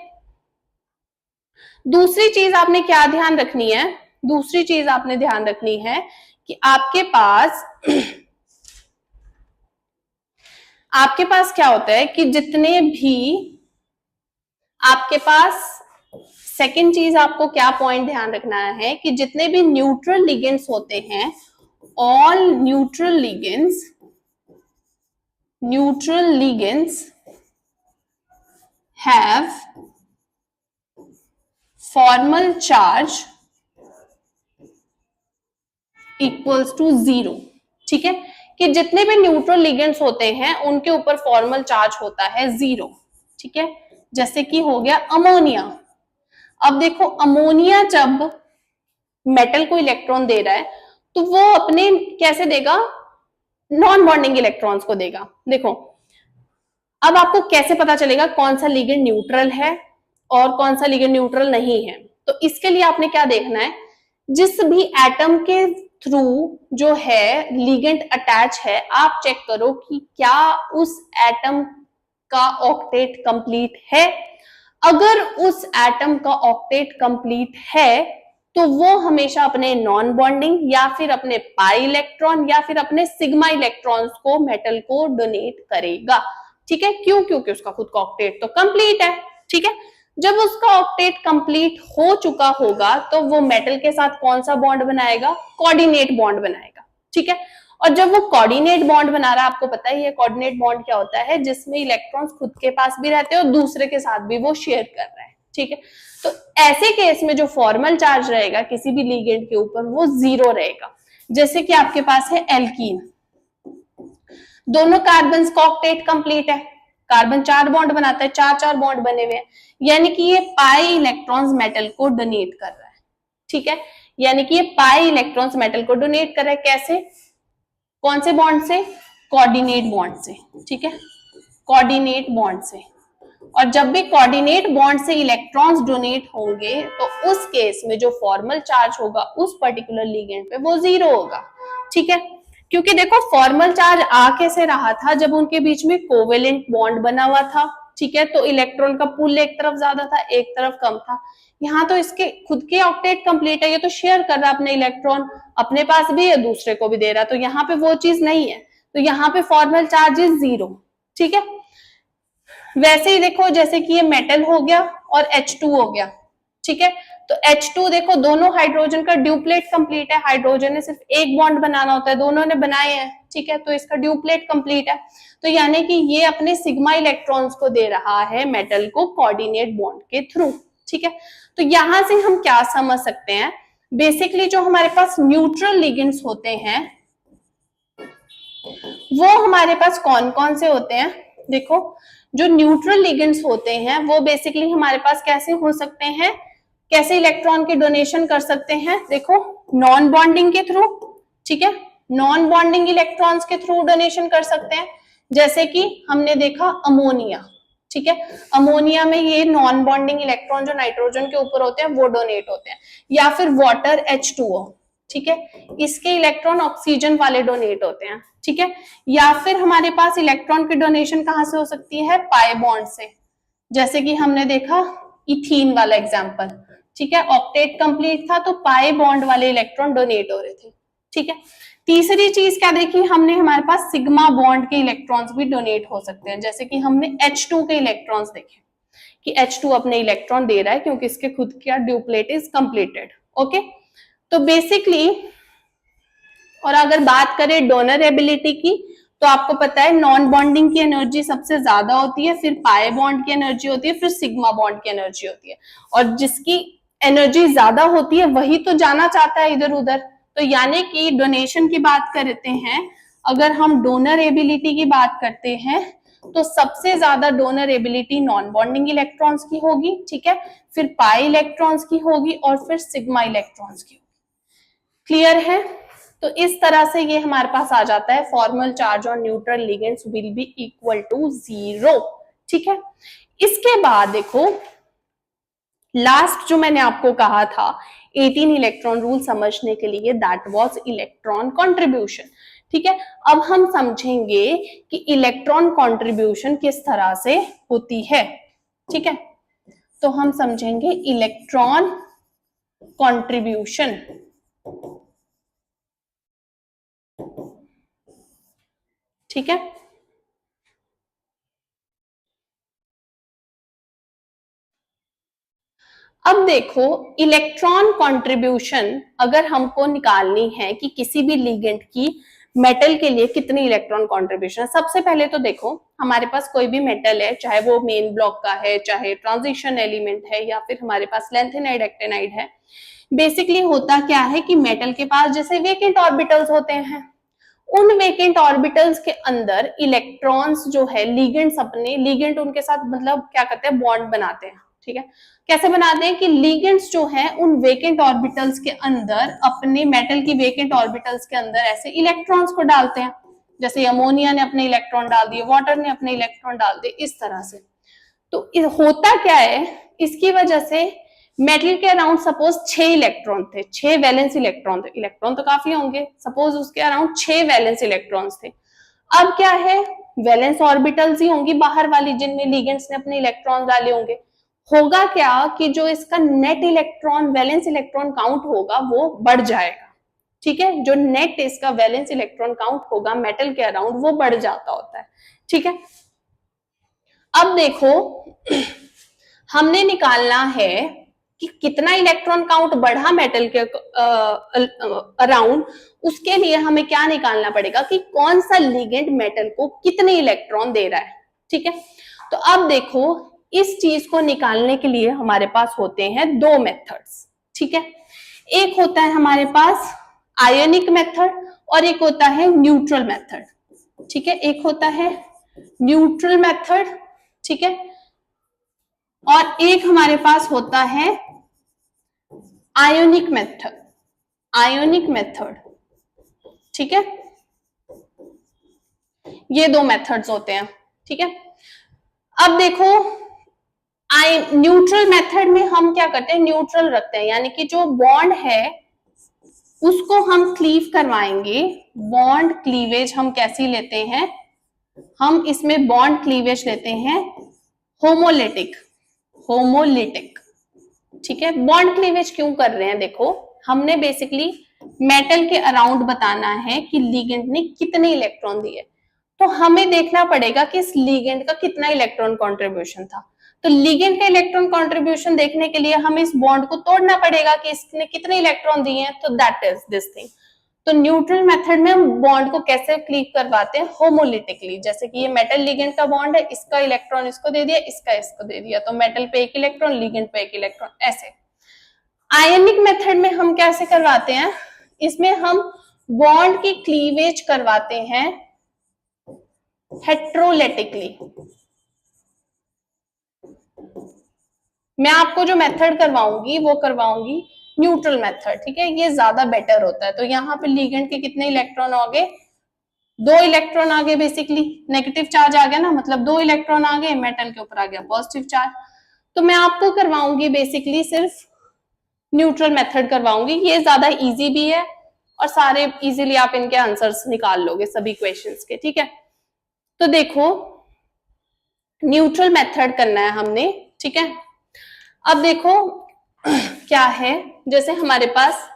Speaker 1: दूसरी चीज आपने क्या ध्यान रखनी है? दूसरी चीज आपने ध्यान रखनी है कि आपके पास क्या होता है कि जितने भी आपके पास, सेकेंड चीज आपको क्या पॉइंट ध्यान रखना है कि जितने भी न्यूट्रल लिगेंड्स होते हैं, all neutral ligands have formal charge equals to 0, ठीक है। कि जितने भी न्यूट्रल लिगेंड्स होते हैं उनके ऊपर फॉर्मल चार्ज होता है 0, ठीक है। जैसे कि हो गया अमोनिया। अब देखो अमोनिया जब मेटल को इलेक्ट्रॉन दे रहा है तो वो अपने कैसे देगा? नॉन बॉन्डिंग इलेक्ट्रॉन्स को देगा। देखो अब आपको कैसे पता चलेगा कौन सा लिगेंड न्यूट्रल है और कौन सा लिगेंड न्यूट्रल नहीं है? तो इसके लिए आपने क्या देखना है, जिस भी एटम के थ्रू जो है लिगेंड अटैच है, आप चेक करो कि क्या उस एटम का ऑक्टेट कंप्लीट है। अगर उस एटम का ऑक्टेट कंप्लीट है तो वो हमेशा अपने नॉन बॉन्डिंग या फिर अपने पाई इलेक्ट्रॉन या फिर अपने सिग्मा इलेक्ट्रॉन्स को मेटल को डोनेट करेगा, ठीक है। क्यों? क्योंकि उसका खुद का ऑक्टेट तो कंप्लीट है, ठीक है। जब उसका ऑक्टेट कंप्लीट हो चुका होगा तो वो मेटल के साथ कौन सा बॉन्ड बनाएगा? कोऑर्डिनेट बॉन्ड बनाएगा, ठीक है। और जब वो कोऑर्डिनेट बॉन्ड बना रहा है, आपको पता ही है कोऑर्डिनेट बॉन्ड क्या होता है, जिसमें इलेक्ट्रॉन्स खुद के पास भी रहते हैं और दूसरे के साथ भी वो शेयर कर रहा है, ठीक है। तो ऐसे केस में जो फॉर्मल चार्ज रहेगा किसी भी लिगेंड के ऊपर वो 0 रहेगा। जैसे कि आपके पास है एल्कीन, दोनों कार्बन का ऑक्टेट कंप्लीट है, कार्बन 4 बॉन्ड बनाता है, 4 बॉन्ड बने हुए हैं, यानी कि ये पाई इलेक्ट्रॉन्स मेटल को डोनेट कर रहा है, ठीक है। यानी कि ये पाई इलेक्ट्रॉन्स मेटल को डोनेट कर रहा है, कैसे? कौन से बॉन्ड से? कोऑर्डिनेट बॉन्ड से, ठीक है, कोऑर्डिनेट बॉन्ड से। और जब भी कोऑर्डिनेट बॉन्ड से इलेक्ट्रॉन्स डोनेट होंगे तो उस केस में जो फॉर्मल चार्ज होगा उस पर्टिकुलर लिगेंड पे वो 0 होगा, ठीक है। क्योंकि देखो फॉर्मल चार्ज आ कैसे रहा था? जब उनके बीच में कोवेलेंट बॉन्ड बना हुआ था, ठीक है, तो इलेक्ट्रॉन का पुल एक तरफ ज्यादा था, एक तरफ कम था। यहाँ तो इसके खुद के ऑक्टेट कंप्लीट है, ये तो शेयर कर रहा है अपने इलेक्ट्रॉन, अपने पास भी है, दूसरे को भी दे रहा है, तो यहाँ पे वो चीज नहीं है, तो यहाँ पे फॉर्मल चार्ज इज 0, ठीक है। वैसे ही देखो जैसे कि ये मेटल हो गया और H2 हो गया, ठीक है। तो H2 देखो दोनों हाइड्रोजन का ड्यूप्लेट कंप्लीट है, हाइड्रोजन ने सिर्फ एक बॉन्ड बनाना होता है, दोनों ने बनाए हैं, ठीक है, तो इसका ड्यूप्लेट कंप्लीट है। तो यानी कि ये अपने सिग्मा इलेक्ट्रॉन्स को दे रहा है मेटल को कोऑर्डिनेट बॉन्ड के थ्रू, ठीक है। तो यहां से हम क्या समझ सकते हैं? बेसिकली जो हमारे पास न्यूट्रल लिगेंड्स होते हैं वो हमारे पास कौन कौन से होते हैं? देखो जो न्यूट्रल लिगेंड्स होते हैं वो बेसिकली हमारे पास कैसे हो सकते हैं, कैसे इलेक्ट्रॉन के डोनेशन कर सकते हैं? देखो नॉन बॉन्डिंग के थ्रू, ठीक है, नॉन बॉन्डिंग इलेक्ट्रॉन्स के थ्रू डोनेशन कर सकते हैं। जैसे कि हमने देखा अमोनिया, ठीक है, अमोनिया में ये नॉन बॉन्डिंग इलेक्ट्रॉन जो नाइट्रोजन के ऊपर होते हैं वो डोनेट होते हैं। या फिर वाटर H2O, ठीक है, इसके इलेक्ट्रॉन ऑक्सीजन वाले डोनेट होते हैं, ठीक है। या फिर हमारे पास इलेक्ट्रॉन की डोनेशन कहां से हो सकती है? पाई बॉन्ड से, जैसे कि हमने देखा इथीन वाला एग्जांपल, ठीक है, ऑक्टेट कंप्लीट था तो पाई बॉन्ड वाले इलेक्ट्रॉन डोनेट हो रहे थे, ठीक है। तीसरी चीज क्या देखी हमने? हमारे पास सिग्मा बॉन्ड के इलेक्ट्रॉन्स भी डोनेट हो सकते हैं, जैसे कि हमने H2 के इलेक्ट्रॉन्स देखे कि H2 अपने इलेक्ट्रॉन दे रहा है क्योंकि इसके खुद का ड्यूप्लेट इज कंप्लीटेड, ओके। तो बेसिकली और अगर बात करें डोनर एबिलिटी की, तो आपको पता है नॉन बॉन्डिंग की एनर्जी सबसे ज्यादा होती है, फिर पाई बॉन्ड की एनर्जी होती है, फिर सिग्मा बॉन्ड की एनर्जी होती है, और जिसकी एनर्जी ज्यादा होती है वही तो जाना चाहता है इधर उधर। तो यानी कि डोनेशन की बात करते हैं, अगर हम डोनर एबिलिटी की बात करते हैं तो सबसे ज्यादा donor ability non bonding electrons की होगी, ठीक है, फिर पाई इलेक्ट्रॉन्स की होगी और फिर सिग्मा इलेक्ट्रॉन्स की होगी। क्लियर है? तो इस तरह से ये हमारे पास आ जाता है formal charge on neutral ligands will be equal to 0, ठीक है। इसके बाद देखो लास्ट जो मैंने आपको कहा था 18 इलेक्ट्रॉन रूल समझने के लिए, दैट वाज इलेक्ट्रॉन कंट्रीब्यूशन, ठीक है। अब हम समझेंगे कि इलेक्ट्रॉन कंट्रीब्यूशन किस तरह से होती है, ठीक है। तो हम समझेंगे इलेक्ट्रॉन कंट्रीब्यूशन, ठीक है। अब देखो इलेक्ट्रॉन कंट्रीब्यूशन अगर हमको निकालनी है कि किसी भी लिगेंड की मेटल के लिए कितनी इलेक्ट्रॉन कंट्रीब्यूशन है, सबसे पहले तो देखो हमारे पास कोई भी मेटल है, चाहे वो मेन ब्लॉक का है, चाहे ट्रांजिशन एलिमेंट है, या फिर हमारे पास लैंथेनाइड एक्टिनाइड है। बेसिकली होता क्या है कि मेटल के पास जैसे वेकेंट ऑर्बिटल्स होते हैं, उन वेकेंट ऑर्बिटल्स के अंदर इलेक्ट्रॉन्स जो है लिगेंड्स अपने लिगेंड उनके साथ मतलब क्या करते हैं, बॉन्ड बनाते हैं, ठीक है। कैसे बनाते हैं कि लिगेंड्स जो है उन वेकेंट ऑर्बिटल्स के अंदर अपने मेटल की वेकेंट ऑर्बिटल्स के अंदर ऐसे इलेक्ट्रॉन्स को डालते हैं, जैसे अमोनिया ने अपने इलेक्ट्रॉन डाल दिए, वाटर ने अपने इलेक्ट्रॉन डाल दिए, इस तरह से। तो होता क्या है, इसकी वजह से मेटल के अराउंड सपोज 6 इलेक्ट्रॉन थे, 6 वैलेंस इलेक्ट्रॉन थे, इलेक्ट्रॉन तो काफी होंगे, सपोज उसके अराउंड 6 वैलेंस इलेक्ट्रॉन्स थे। अब क्या है, वैलेंस ऑर्बिटल्स ही होंगी बाहर वाली जिनमें लिगेंड्स ने अपने इलेक्ट्रॉन डाले होंगे। होगा क्या कि जो इसका net electron valence electron count होगा वो बढ़ जाएगा, ठीक है। जो नेट इसका वैलेंस इलेक्ट्रॉन काउंट होगा मेटल के अराउंड वो बढ़ जाता होता है, ठीक है। अब देखो हमने निकालना है कि कितना इलेक्ट्रॉन काउंट बढ़ा मेटल के अराउंड, उसके लिए हमें क्या निकालना पड़ेगा कि कौन सा लिगेंड मेटल को कितने इलेक्ट्रॉन दे रहा है, ठीक है। तो अब देखो इस चीज को निकालने के लिए हमारे पास होते हैं दो मेथड्स, ठीक है। एक होता है हमारे पास आयनिक मेथड और एक होता है न्यूट्रल मेथड, ठीक है। एक होता है न्यूट्रल मेथड, ठीक है, और एक हमारे पास होता है आयोनिक मेथड, आयोनिक मेथड, ठीक है। ये दो मेथड्स होते हैं, ठीक है। अब देखो न्यूट्रल मेथड में हम क्या करते हैं, न्यूट्रल रखते हैं, यानी कि जो बॉन्ड है उसको हम क्लीव करवाएंगे। बॉन्ड क्लीवेज हम कैसी लेते हैं, हम इसमें बॉन्ड क्लीवेज लेते हैं होमोलिटिक, होमोलिटिक, ठीक है। बॉन्ड क्लीवेज क्यों कर रहे हैं, देखो हमने बेसिकली मेटल के अराउंड बताना है कि लिगेंड ने कितने इलेक्ट्रॉन दिए, तो हमें देखना पड़ेगा कि इस लिगेंड का कितना इलेक्ट्रॉन कंट्रीब्यूशन था। तो लिगेंड का इलेक्ट्रॉन कंट्रीब्यूशन देखने के लिए हमें इस बॉन्ड को तोड़ना पड़ेगा कि इसने कितने इलेक्ट्रॉन दिए हैं, तो दैट इज दिस थिंग। तो न्यूट्रल मेथड में हम बॉन्ड को कैसे क्लीव करवाते हैं, होमोलिटिकली, जैसे कि ये मेटल लिगेंड का बॉन्ड है, इसका इलेक्ट्रॉन इसको दे दिया, इसका इसको दे दिया, तो मेटल पे एक इलेक्ट्रॉन, लिगेंड पे एक इलेक्ट्रॉन, ऐसे। आयनिक मेथड में हम कैसे करवाते हैं, इसमें हम बॉन्ड की क्लीवेज करवाते हैं हेट्रोलेटिकली। मैं आपको जो मेथड करवाऊंगी वो करवाऊंगी न्यूट्रल मेथड, ठीक है, ये ज्यादा बेटर होता है। तो यहाँ पे लिगेंड के कितने इलेक्ट्रॉन आ गए, 2 इलेक्ट्रॉन आ गए, बेसिकली नेगेटिव चार्ज आ गया ना, मतलब 2 इलेक्ट्रॉन आ गए, मेटल के ऊपर आ गया पॉजिटिव चार्ज। तो मैं आपको करवाऊंगी बेसिकली सिर्फ न्यूट्रल मेथड करवाऊंगी, ये ज्यादा इजी भी है और सारे इजीली आप इनके आंसर्स निकाल लोगे सभी क्वेश्चंस के, ठीक है। तो देखो न्यूट्रल मेथड करना है हमने, ठीक है। अब देखो क्या है, जैसे हमारे पास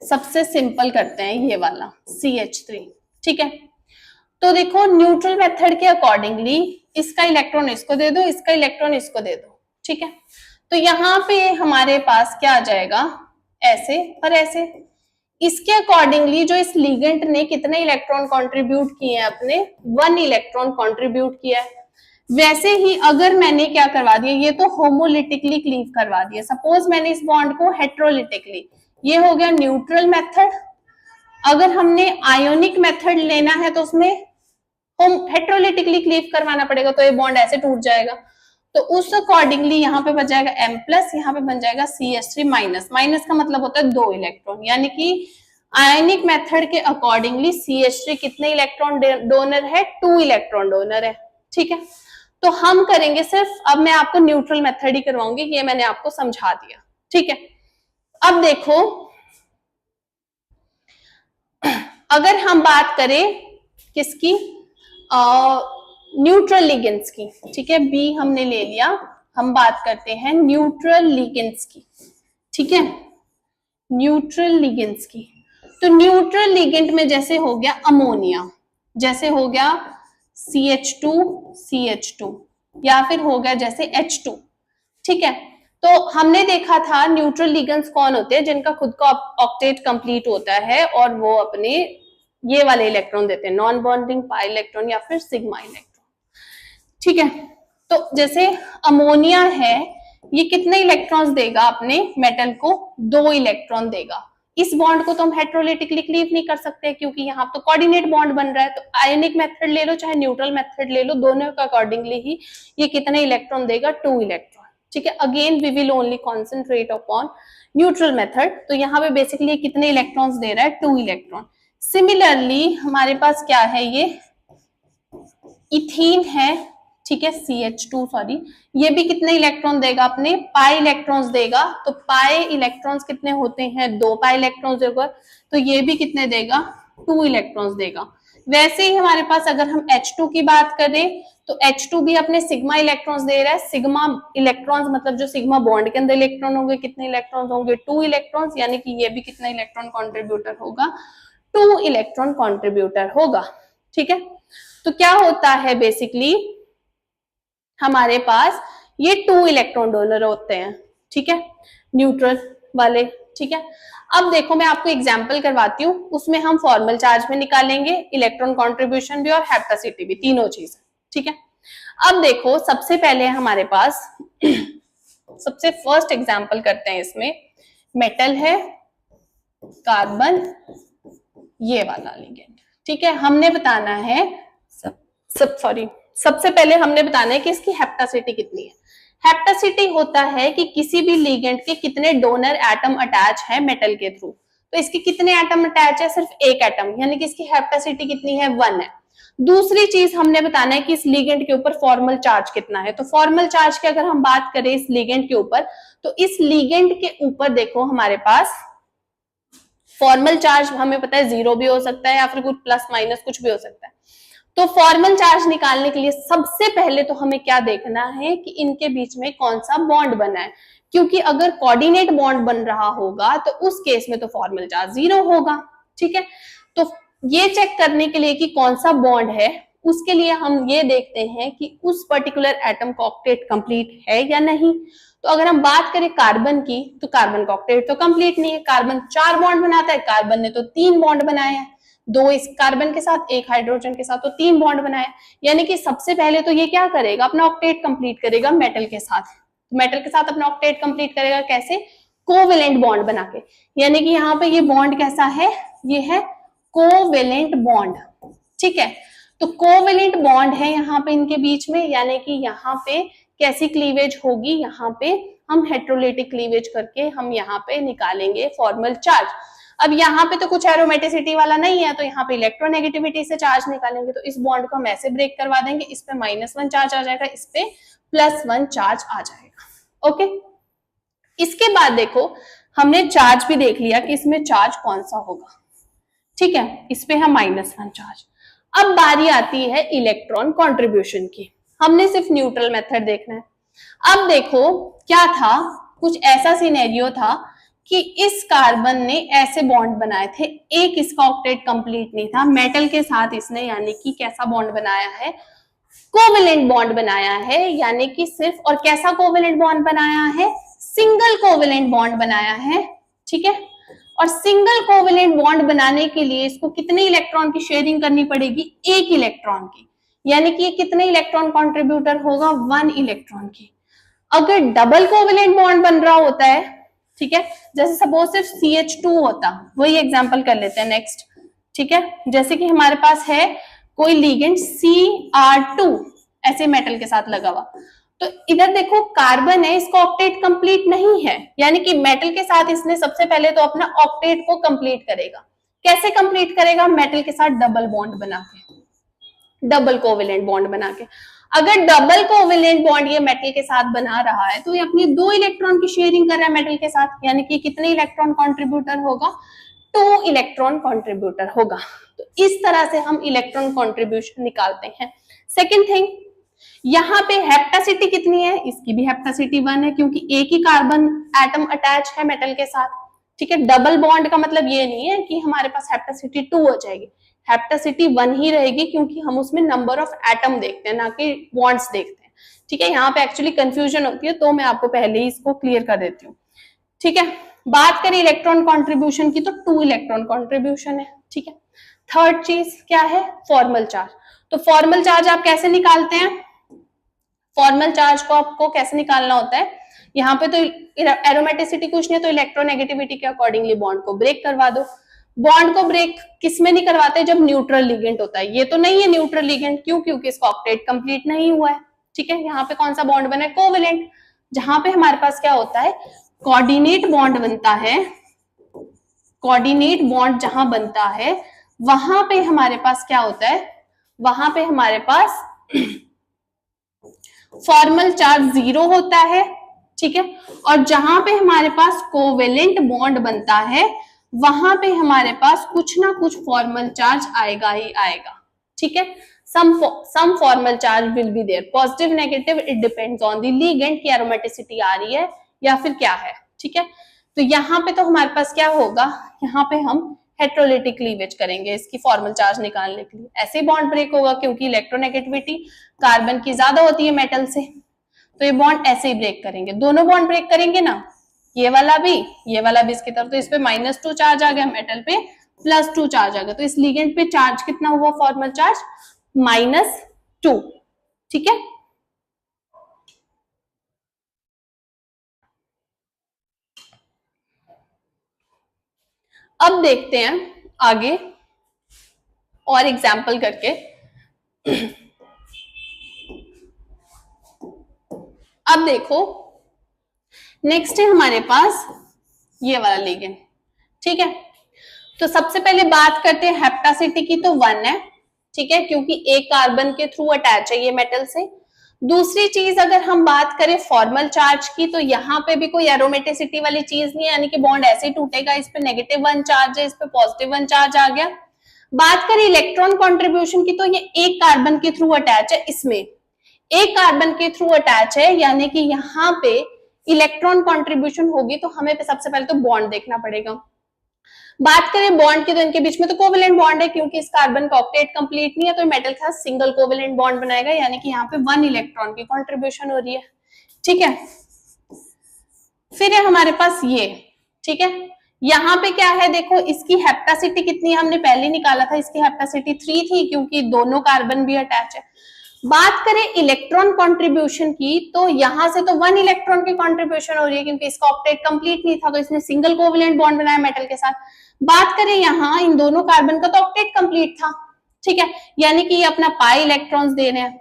Speaker 1: सबसे सिंपल करते हैं ये वाला CH3, ठीक है। तो देखो न्यूट्रल मेथड के अकॉर्डिंगली इसका इलेक्ट्रॉन इसको दे दो, इसका इलेक्ट्रॉन इसको दे दो, ठीक है। तो यहाँ पे हमारे पास क्या आ जाएगा, ऐसे और ऐसे। इसके अकॉर्डिंगली जो इस लिगेंड ने कितने इलेक्ट्रॉन कंट्रीब्यूट किए हैं, अपने 1 इलेक्ट्रॉन कंट्रीब्यूट किया है। वैसे ही अगर मैंने क्या करवा दिया, ये तो होमोलिटिकली क्लीव करवा दिया, सपोज मैंने इस बॉन्ड को हेट्रोलिटिकली, ये हो गया न्यूट्रल मेथड। अगर हमने आयोनिक मेथड लेना है तो उसमें हेट्रोलिटिकली क्लीव करवाना पड़ेगा, तो ये बॉन्ड ऐसे टूट जाएगा। तो उस अकॉर्डिंगली यहाँ पे बच जाएगा M प्लस, यहाँ पे बन जाएगा CH3 माइनस। माइनस का मतलब होता है 2 इलेक्ट्रॉन, यानी कि आयनिक मेथड के अकॉर्डिंगली CH3 कितने इलेक्ट्रॉन डोनर है, 2 इलेक्ट्रॉन डोनर है। ठीक है, तो हम करेंगे सिर्फ, अब मैं आपको न्यूट्रल मेथड ही करवाऊंगी, ये मैंने आपको समझा दिया। ठीक है, अब देखो अगर हम बात करें किसकी, न्यूट्रल लिगेंड्स की। ठीक है, बी हमने ले लिया, हम बात करते हैं न्यूट्रल लिगेंड्स की। ठीक है, न्यूट्रल लिगेंड्स की, तो न्यूट्रल लिगेंड में जैसे हो गया अमोनिया, जैसे हो गया CH2 या फिर हो गया जैसे H2। ठीक है, तो हमने देखा था न्यूट्रल लिगेंड्स कौन होते हैं, जिनका खुद का ऑक्टेट कंप्लीट होता है और वो अपने ये वाले इलेक्ट्रॉन देते हैं, नॉन बॉन्डिंग पाई इलेक्ट्रॉन या फिर सिग्मा इलेक्ट्रॉन। ठीक है, तो जैसे अमोनिया है, ये कितने इलेक्ट्रॉन्स देगा अपने मेटल को, 2 इलेक्ट्रॉन देगा। इस बॉन्ड को तो हम हेट्रोलिटिकली क्लीव नहीं कर सकते क्योंकि यहाँ तो कोऑर्डिनेट बॉन्ड बन रहा है। तो आयनिक मेथड ले लो चाहे न्यूट्रल मेथड ले लो, दोनों का अकॉर्डिंगली ही ये कितने इलेक्ट्रॉन देगा, 2 इलेक्ट्रॉन। ठीक है, again we will only concentrate upon neutral method. तो यहाँ पे बेसिकली कितने इलेक्ट्रॉन्स दे रहा है, 2 इलेक्ट्रॉन। सिमिलरली हमारे पास क्या है, ये इथीन है। ठीक है, CH2 सॉरी, ये भी कितने इलेक्ट्रॉन देगा, अपने पाई इलेक्ट्रॉन्स देगा। तो पाई इलेक्ट्रॉन्स कितने होते हैं, 2 पाई इलेक्ट्रॉन्स देगा, तो ये भी कितने देगा, 2 इलेक्ट्रॉन्स देगा। वैसे ही हमारे पास अगर हम H2 की बात करें तो H2 भी अपने सिग्मा इलेक्ट्रॉन्स दे रहा है। सिग्मा इलेक्ट्रॉन्स मतलब जो सिग्मा बॉन्ड के अंदर इलेक्ट्रॉन होंगे, कितने इलेक्ट्रॉन्स होंगे, 2 इलेक्ट्रॉन्स, यानी कि ये भी कितना इलेक्ट्रॉन कॉन्ट्रीब्यूटर होगा, 2 इलेक्ट्रॉन कॉन्ट्रीब्यूटर होगा। ठीक है, तो क्या होता है बेसिकली हमारे पास ये 2 इलेक्ट्रॉन डोनर होते हैं। ठीक है, न्यूट्रल वाले। ठीक है, अब देखो मैं आपको एग्जांपल करवाती हूँ, उसमें हम फॉर्मल चार्ज में निकालेंगे, इलेक्ट्रॉन कंट्रीब्यूशन भी और हेप्टासिटी भी, तीनों चीज। ठीक है, अब देखो सबसे पहले हमारे पास सबसे फर्स्ट एग्जांपल करते हैं, इसमें मेटल है, कार्बन, ये वाला लिगेंड। ठीक है, हमने बताना है सबसे पहले हमने बताना है कि इसकी हेप्टासिटी कितनी है। हेप्टासिटी होता है कि किसी भी लिगेंड के कितने डोनर एटम अटैच है मेटल के थ्रू। तो इसके कितने एटम अटैच है, सिर्फ एक एटम, यानी कि इसकी हेप्टासिटी कितनी है, 1 है। दूसरी चीज हमने बताना है कि इस लिगेंड के ऊपर फॉर्मल चार्ज कितना है। तो फॉर्मल चार्ज की अगर हम बात करें इस लिगेंड के ऊपर, तो इस लिगेंड के ऊपर देखो हमारे पास फॉर्मल चार्ज हमें पता है 0 भी हो सकता है या फिर कुछ प्लस माइनस कुछ भी हो सकता है। तो फॉर्मल चार्ज निकालने के लिए सबसे पहले तो हमें क्या देखना है कि इनके बीच में कौन सा बॉन्ड बना है, क्योंकि अगर कोऑर्डिनेट बॉन्ड बन रहा होगा तो उस केस में तो फॉर्मल चार्ज 0 होगा। ठीक है, तो ये चेक करने के लिए कि कौन सा बॉन्ड है, उसके लिए हम ये देखते हैं कि उस पर्टिकुलर एटम का ऑक्टेट कंप्लीट है या नहीं। तो अगर हम बात करें कार्बन की, तो कार्बन का ऑक्टेट तो कंप्लीट नहीं है, कार्बन 4 बॉन्ड बनाता है, कार्बन ने तो 3 बॉन्ड बनाए हैं, 2 इस कार्बन के साथ, 1 हाइड्रोजन के साथ, तो 3 बॉन्ड बनाया। यानी कि सबसे पहले तो ये क्या करेगा, अपना ऑक्टेट कंप्लीट करेगा मेटल के साथ। मेटल के साथ अपना ऑक्टेट कंप्लीट करेगा कैसे, कोवेलेंट बॉन्ड बना के। यानी कि यहाँ पे ये बॉन्ड कैसा है, ये है कोवेलेंट बॉन्ड। ठीक है, तो कोवेलेंट बॉन्ड है यहाँ पे इनके बीच में, यानी कि यहाँ पे कैसी क्लीवेज होगी, यहाँ पे हम हेट्रोलिटिक क्लीवेज करके हम यहाँ पे निकालेंगे फॉर्मल चार्ज। अब यहाँ पे तो कुछ एरोमेटिसिटी वाला नहीं है, तो यहाँ पे इलेक्ट्रोनेगेटिविटी से चार्ज निकालेंगे। तो इस बॉन्ड को हम ऐसे ब्रेक करवा देंगे, इस पे -1 चार्ज आ जाएगा, इस पे +1 चार्ज आ जाएगा। ओके, इसके बाद देखो हमने चार्ज भी देख लिया कि इसमें चार्ज कौन सा होगा। ठीक है, इस पे है -1 चार्ज। अब बारी आती है इलेक्ट्रॉन कॉन्ट्रीब्यूशन की, हमने सिर्फ न्यूट्रल मेथड देखना है। अब देखो क्या था, कुछ ऐसा सिनेरियो था कि इस कार्बन ने ऐसे बॉन्ड बनाए थे, एक इसका ऑक्टेट कंप्लीट नहीं था मेटल के साथ इसने, यानी कि कैसा बॉन्ड बनाया है, कोवेलेंट बॉन्ड बनाया है, यानी कि सिर्फ, और कैसा कोवेलेंट बॉन्ड बनाया है, सिंगल कोवेलेंट बॉन्ड बनाया है। ठीक है, और सिंगल कोवेलेंट बॉन्ड बनाने के लिए इसको कितने इलेक्ट्रॉन की शेयरिंग करनी पड़ेगी? एक इलेक्ट्रॉन की, यानी कि ये कितने इलेक्ट्रॉन कंट्रीब्यूटर होगा? 1 इलेक्ट्रॉन की। अगर डबल कोवेलेंट बॉन्ड बन रहा होता है, ठीक है, जैसे सपोज सिर्फ CH2 होता, वही एग्जांपल कर लेते हैं नेक्स्ट, ठीक है, जैसे कि हमारे पास है कोई लिगेंड Cr2 ऐसे मेटल के साथ लगा हुआ, तो इधर देखो कार्बन है, इसका ऑक्टेट कंप्लीट नहीं है, यानी कि मेटल के साथ इसने सबसे पहले तो अपना ऑक्टेट को कंप्लीट करेगा। कैसे कंप्लीट करेगा? मेटल के साथ डबल बॉन्ड बना के, डबल कोवेलेंट बॉन्ड बना के। अगर डबल कोवेलेंट बॉन्ड ये मेटल के साथ बना रहा है तो ये अपनी 2 इलेक्ट्रॉन की शेयरिंग कर रहा है मेटल के साथ, यानी कि कितने इलेक्ट्रॉन कंट्रीब्यूटर होगा? 2 इलेक्ट्रॉन कंट्रीब्यूटर होगा। तो इस तरह से हम इलेक्ट्रॉन कंट्रीब्यूशन निकालते हैं। सेकेंड थिंग, यहाँ पे हेप्टासिटी कितनी है? इसकी भी हेप्टासिटी 1 है, क्योंकि एक ही कार्बन एटम अटैच है मेटल के साथ, ठीक है। डबल बॉन्ड का मतलब ये नहीं है कि हमारे पास हेप्टासिटी 2 हो जाएगी, हेप्टासिटी 1 ही रहेगी, क्योंकि हम उसमें नंबर ऑफ एटम देखते हैं, ना कि बॉन्ड्स देखते हैं, ठीक है। यहाँ पे एक्चुअली कंफ्यूजन होती है, तो मैं आपको पहले ही इसको क्लियर कर देती हूँ, ठीक है। बात करें इलेक्ट्रॉन कॉन्ट्रीब्यूशन की, तो 2 इलेक्ट्रॉन कॉन्ट्रीब्यूशन है, ठीक है। थर्ड चीज क्या है? Formal charge. तो फॉर्मल चार्ज आप कैसे निकालते हैं? फॉर्मल चार्ज को आपको कैसे निकालना होता है? यहाँ पे तो एरोमेटिसिटी कुछ नहीं, तो इलेक्ट्रोनेगेटिविटी के अकॉर्डिंगली बॉन्ड को ब्रेक करवा दो। बॉन्ड को ब्रेक किस में नहीं करवाते? जब न्यूट्रल लिगेंड होता है। ये तो नहीं है न्यूट्रल लिगेंड, क्यों? क्योंकि इसका ऑक्टेट कंप्लीट नहीं हुआ है, ठीक है। यहाँ पे कौन सा बॉन्ड बना है? कोवेलेंट। जहां पे हमारे पास क्या होता है? कोऑर्डिनेट बॉन्ड बनता है। कोऑर्डिनेट बॉन्ड जहां बनता है वहां पे हमारे पास क्या होता है? वहां पे हमारे पास फॉर्मल चार्ज 0 होता है, ठीक है। और जहां पे हमारे पास कोवेलेंट बॉन्ड बनता है वहां पे हमारे पास कुछ ना कुछ फॉर्मल चार्ज आएगा ही आएगा, ठीक है। some formal charge will be there, positive negative it depends on the ligand की aromaticity आ रही है या फिर क्या है, ठीक है। तो यहाँ पे तो हमारे पास क्या होगा? यहाँ पे हम हेट्रोलिटिक क्लीवेज करेंगे इसकी फॉर्मल चार्ज निकालने के लिए। ऐसे बॉन्ड ब्रेक होगा, क्योंकि इलेक्ट्रोनेगेटिविटी कार्बन की ज्यादा होती है मेटल से, तो ये बॉन्ड ऐसे ही ब्रेक करेंगे। दोनों बॉन्ड ब्रेक करेंगे ना, ये वाला भी इसकी तरफ, तो इस पे -2 चार्ज आ गया, मेटल पे +2 चार्ज आ गया, तो इस लिगेंड पे चार्ज कितना हुआ? फॉर्मल चार्ज -2, ठीक है। अब देखते हैं आगे और एग्जाम्पल करके। अब देखो नेक्स्ट है हमारे पास ये वाला लिगेंड, ठीक है। तो सबसे पहले बात करते हैं हेप्टासिटी की, तो 1 है, ठीक है, क्योंकि एक कार्बन के थ्रू अटैच है ये मेटल से। दूसरी चीज अगर हम बात करें फॉर्मल चार्ज की, तो यहाँ पे भी कोई एरोमेटिसिटी वाली चीज नहीं है, यानी कि बॉन्ड ऐसे ही टूटेगा। इस पे -1 चार्ज है, इस पे +1 चार्ज आ गया। बात करें इलेक्ट्रॉन कॉन्ट्रीब्यूशन की, तो ये एक कार्बन के थ्रू अटैच है, इसमें एक कार्बन के थ्रू अटैच है, यानी कि यहाँ पे इलेक्ट्रॉन कॉन्ट्रीब्यूशन होगी, तो हमें सबसे पहले तो बॉन्ड देखना पड़ेगा। बात करें बॉन्ड की, तो इनके बीच में तो कोवेलेंट बॉन्ड है, क्योंकि इस कार्बन का ऑक्टेट कंप्लीट नहीं है, तो मेटल के साथ सिंगल कोवेलेंट बॉन्ड बनाएगा, यानी कि यहाँ पे 1 इलेक्ट्रॉन की कंट्रीब्यूशन हो रही है, ठीक है। फिर है हमारे पास ये, ठीक है। यहाँ पे क्या है? देखो इसकी हेप्टासिटी कितनी, हमने पहले निकाला था, इसकी हेप्टासिटी 3 थी, क्योंकि दोनों कार्बन भी अटैच है। बात करें इलेक्ट्रॉन कंट्रीब्यूशन की, तो यहां से तो 1 इलेक्ट्रॉन की कंट्रीब्यूशन हो रही है, क्योंकि इसका ऑक्टेट कंप्लीट नहीं था, तो इसने सिंगल कोवेलेंट बॉन्ड बनाया मेटल के साथ। बात करें यहाँ इन दोनों कार्बन का, तो ऑक्टेट कंप्लीट था, ठीक है, यानी कि ये अपना पाई इलेक्ट्रॉन्स दे रहे हैं।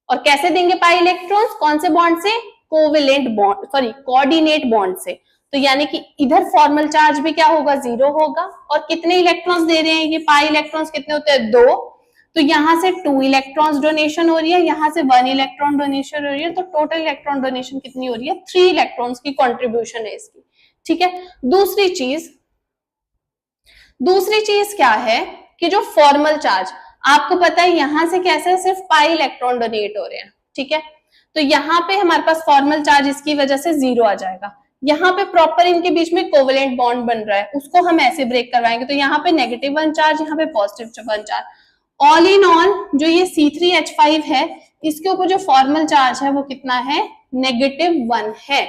Speaker 1: और कैसे देंगे पाई इलेक्ट्रॉन्स? कौन से बॉन्ड से? Covalent bond, sorry coordinate bond से। तो यानी कि इधर फॉर्मल चार्ज भी क्या होगा? 0 होगा। और कितने इलेक्ट्रॉन्स दे रहे हैं ये पाई इलेक्ट्रॉन्स? कितने होते हैं? 2। तो यहाँ से 2 इलेक्ट्रॉन्स डोनेशन हो रही है, यहाँ से 1 इलेक्ट्रॉन डोनेशन हो रही है, तो टोटल इलेक्ट्रॉन डोनेशन कितनी हो रही है? 3 इलेक्ट्रॉन्स की कंट्रीब्यूशन है इसकी, ठीक है। दूसरी चीज क्या है कि जो फॉर्मल चार्ज, आपको पता है यहां से कैसे सिर्फ पाई इलेक्ट्रॉन डोनेट हो रहे हैं, ठीक है। तो यहाँ पे हमारे पास फॉर्मल चार्ज इसकी वजह से 0 आ जाएगा। यहाँ पे प्रॉपर इनके बीच में कोवेलेंट बॉन्ड बन रहा है, उसको हम ऐसे ब्रेक करवाएंगे, तो यहाँ पे -1 चार्ज, यहाँ पे +1 चार्ज। ऑल इन ऑल जो ये C3H5 है, इसके ऊपर जो फॉर्मल चार्ज है वो कितना है? -1 है,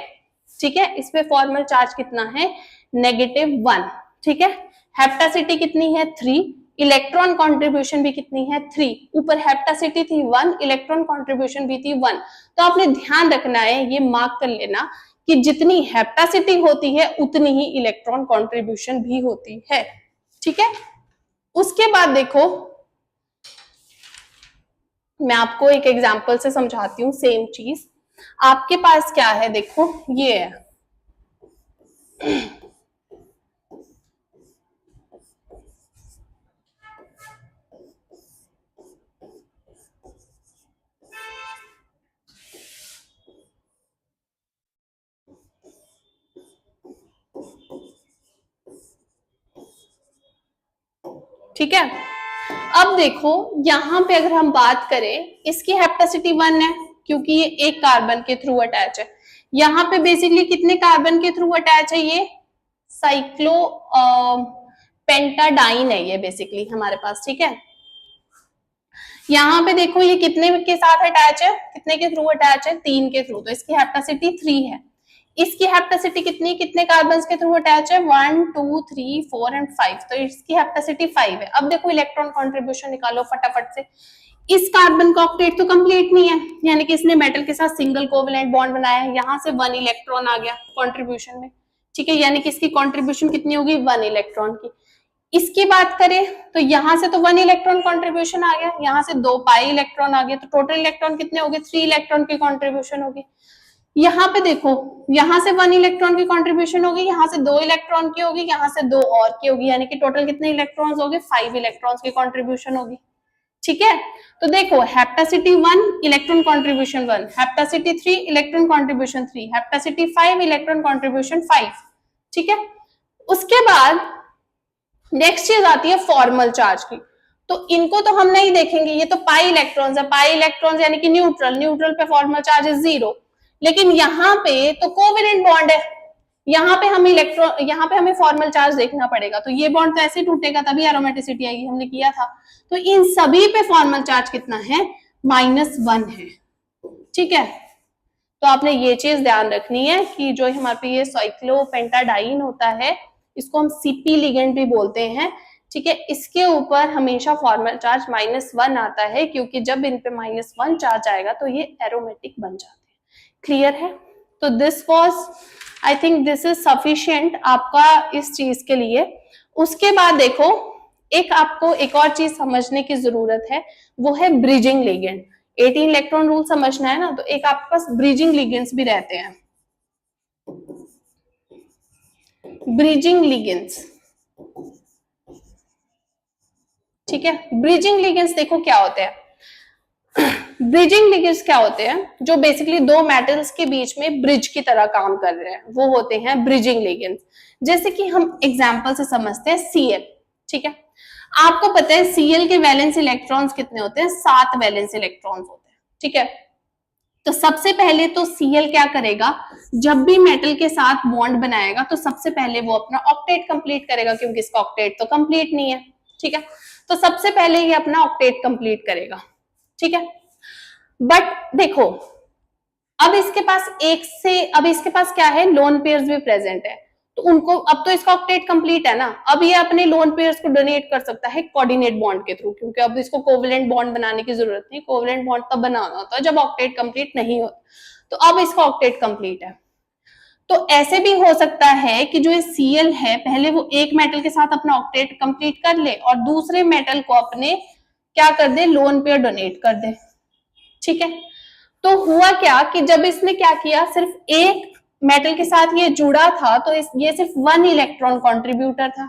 Speaker 1: ठीक है। इस पे फॉर्मल चार्ज कितना है? -1। ठीक है। हेप्टासिटी कितनी है 3, इलेक्ट्रॉन कंट्रीब्यूशन भी कितनी है 3, ऊपर हेप्टासिटी थी 1, इलेक्ट्रॉन कंट्रीब्यूशन भी थी 1। तो आपने ध्यान रखना है, ये मार्क कर लेना कि जितनी हेप्टासिटी होती है उतनी ही इलेक्ट्रॉन कंट्रीब्यूशन भी होती है, ठीक है। उसके बाद देखो, मैं आपको एक एग्जांपल से समझाती हूँ सेम चीज। आपके पास क्या है, देखो ये है, ठीक है। अब देखो यहां पे अगर हम बात करें, इसकी हेप्टासिटी 1 है क्योंकि ये एक कार्बन के थ्रू अटैच है। यहाँ पे बेसिकली कितने कार्बन के थ्रू अटैच है, ये साइक्लो पेंटाडाइन है ये बेसिकली हमारे पास, ठीक है। यहाँ पे देखो ये कितने के साथ अटैच है, कितने के थ्रू अटैच है, 3 के थ्रू, तो इसकी हेप्टासिटी 3 है। इसकी हेप्टासिटी कितनी, कितने कार्बन के थ्रू अटैच है, 1 2 3 4 एंड 5, तो इसकी हेप्टासिटी 5 है। अब देखो इलेक्ट्रॉन कंट्रीब्यूशन निकालो फटाफट से। इस कार्बन का ऑक्टेट तो कंप्लीट नहीं है, यानी कि इसने मेटल के साथ सिंगल कोवेलेंट बॉन्ड बनाया है, यहाँ से 1 इलेक्ट्रॉन आ गया कंट्रीब्यूशन में, ठीक है, यानी कि इसकी कंट्रीब्यूशन कितनी होगी 1 इलेक्ट्रॉन की। इसकी बात करें तो यहां से तो 1 इलेक्ट्रॉन कंट्रीब्यूशन आ गया, यहाँ से 2 पाई इलेक्ट्रॉन आ गया, तो टोटल इलेक्ट्रॉन कितने हो गए, 3 इलेक्ट्रॉन की कंट्रीब्यूशन होगी। यहाँ पे देखो, यहाँ से 1 इलेक्ट्रॉन की कंट्रीब्यूशन होगी, यहाँ से 2 इलेक्ट्रॉन की होगी, यहाँ से 2 और की होगी, यानी कि टोटल कितने इलेक्ट्रॉन्स हो गए, 5 इलेक्ट्रॉन्स की कंट्रीब्यूशन होगी, ठीक है। तो देखो हेप्टासिटी 1 electron contribution 1, हेप्टासिटी 3 electron contribution 3, हेप्टासिटी 5 electron contribution 5, ठीक है। उसके बाद नेक्स्ट चीज आती है फॉर्मल चार्ज की। तो इनको तो हम नहीं देखेंगे, ये तो पाई इलेक्ट्रॉन्स है, पाई इलेक्ट्रॉन्स यानी कि न्यूट्रल, न्यूट्रल पे फॉर्मल चार्ज है 0। लेकिन यहाँ पे तो कोवेलेंट बॉन्ड है, यहाँ पे हम इलेक्ट्रॉन, यहाँ पे हमें फॉर्मल चार्ज देखना पड़ेगा, तो ये बॉन्ड तो ऐसे टूटेगा तभी एरोमेटिसिटी आएगी, हमने किया था। तो इन सभी पे फॉर्मल चार्ज कितना है, -1 है, ठीक है। तो आपने ये चीज ध्यान रखनी है कि जो हमारे पे ये साइक्लोपेंटाडाइन होता है, इसको हम सीपी लिगेंड भी बोलते हैं, ठीक है, इसके ऊपर हमेशा फॉर्मल चार्ज -1 आता है, क्योंकि जब इन पे -1 चार्ज आएगा तो ये एरोमेटिक बन जाते हैं। क्लियर है? तो this was, I think this is sufficient आपका इस चीज के लिए। उसके बाद देखो, एक आपको एक और चीज समझने की जरूरत है, वो है ब्रिजिंग लिगेंड। 18 इलेक्ट्रॉन रूल समझना है ना, तो एक आपके पास ब्रिजिंग लिगेंड्स भी रहते हैं। ब्रिजिंग लिगेंड्स, ठीक है। ब्रिजिंग लिगेंड्स देखो क्या होते हैं, ब्रिजिंग लिगेंड्स क्या होते हैं, जो बेसिकली दो मेटल्स के बीच में ब्रिज की तरह काम कर रहे हैं, वो होते हैं ब्रिजिंग लिगेंड्स। जैसे कि हम एग्जांपल से समझते हैं Cl, ठीक है। आपको पता है Cl के वैलेंस इलेक्ट्रॉन्स कितने होते हैं, 7 वैलेंस इलेक्ट्रॉन्स होते हैं, ठीक है। तो सबसे पहले तो Cl क्या करेगा, जब भी मेटल के साथ बॉन्ड बनाएगा तो सबसे पहले वो अपना ऑक्टेट कंप्लीट करेगा, क्योंकि इसका ऑक्टेट तो कंप्लीट नहीं है, ठीक है। तो सबसे पहले ये अपना ऑक्टेट कंप्लीट करेगा, ठीक है। बट देखो, अब इसके पास क्या है, लोन पेयर्स भी प्रेजेंट है, तो उनको अब तो इसका ऑक्टेट कंप्लीट है ना, अब ये अपने लोन पेयर्स को डोनेट कर सकता है कोऑर्डिनेट बॉन्ड के थ्रू, क्योंकि अब इसको कोवेलेंट बॉन्ड बनाने की जरूरत नहीं, कोवेलेंट बॉन्ड तब बनाना होता है जब ऑक्टेट कंप्लीट नहीं होता, तो अब इसका ऑक्टेट कंप्लीट है। तो ऐसे भी हो सकता है कि जो ये Cl है, पहले वो एक मेटल के साथ अपना ऑक्टेट कंप्लीट कर ले और दूसरे मेटल को अपने क्या कर दे, लोन पेयर डोनेट कर दे, ठीक है। तो हुआ क्या कि जब इसने क्या किया, सिर्फ एक मेटल के साथ ये जुड़ा था, तो ये सिर्फ 1 इलेक्ट्रॉन कंट्रीब्यूटर था।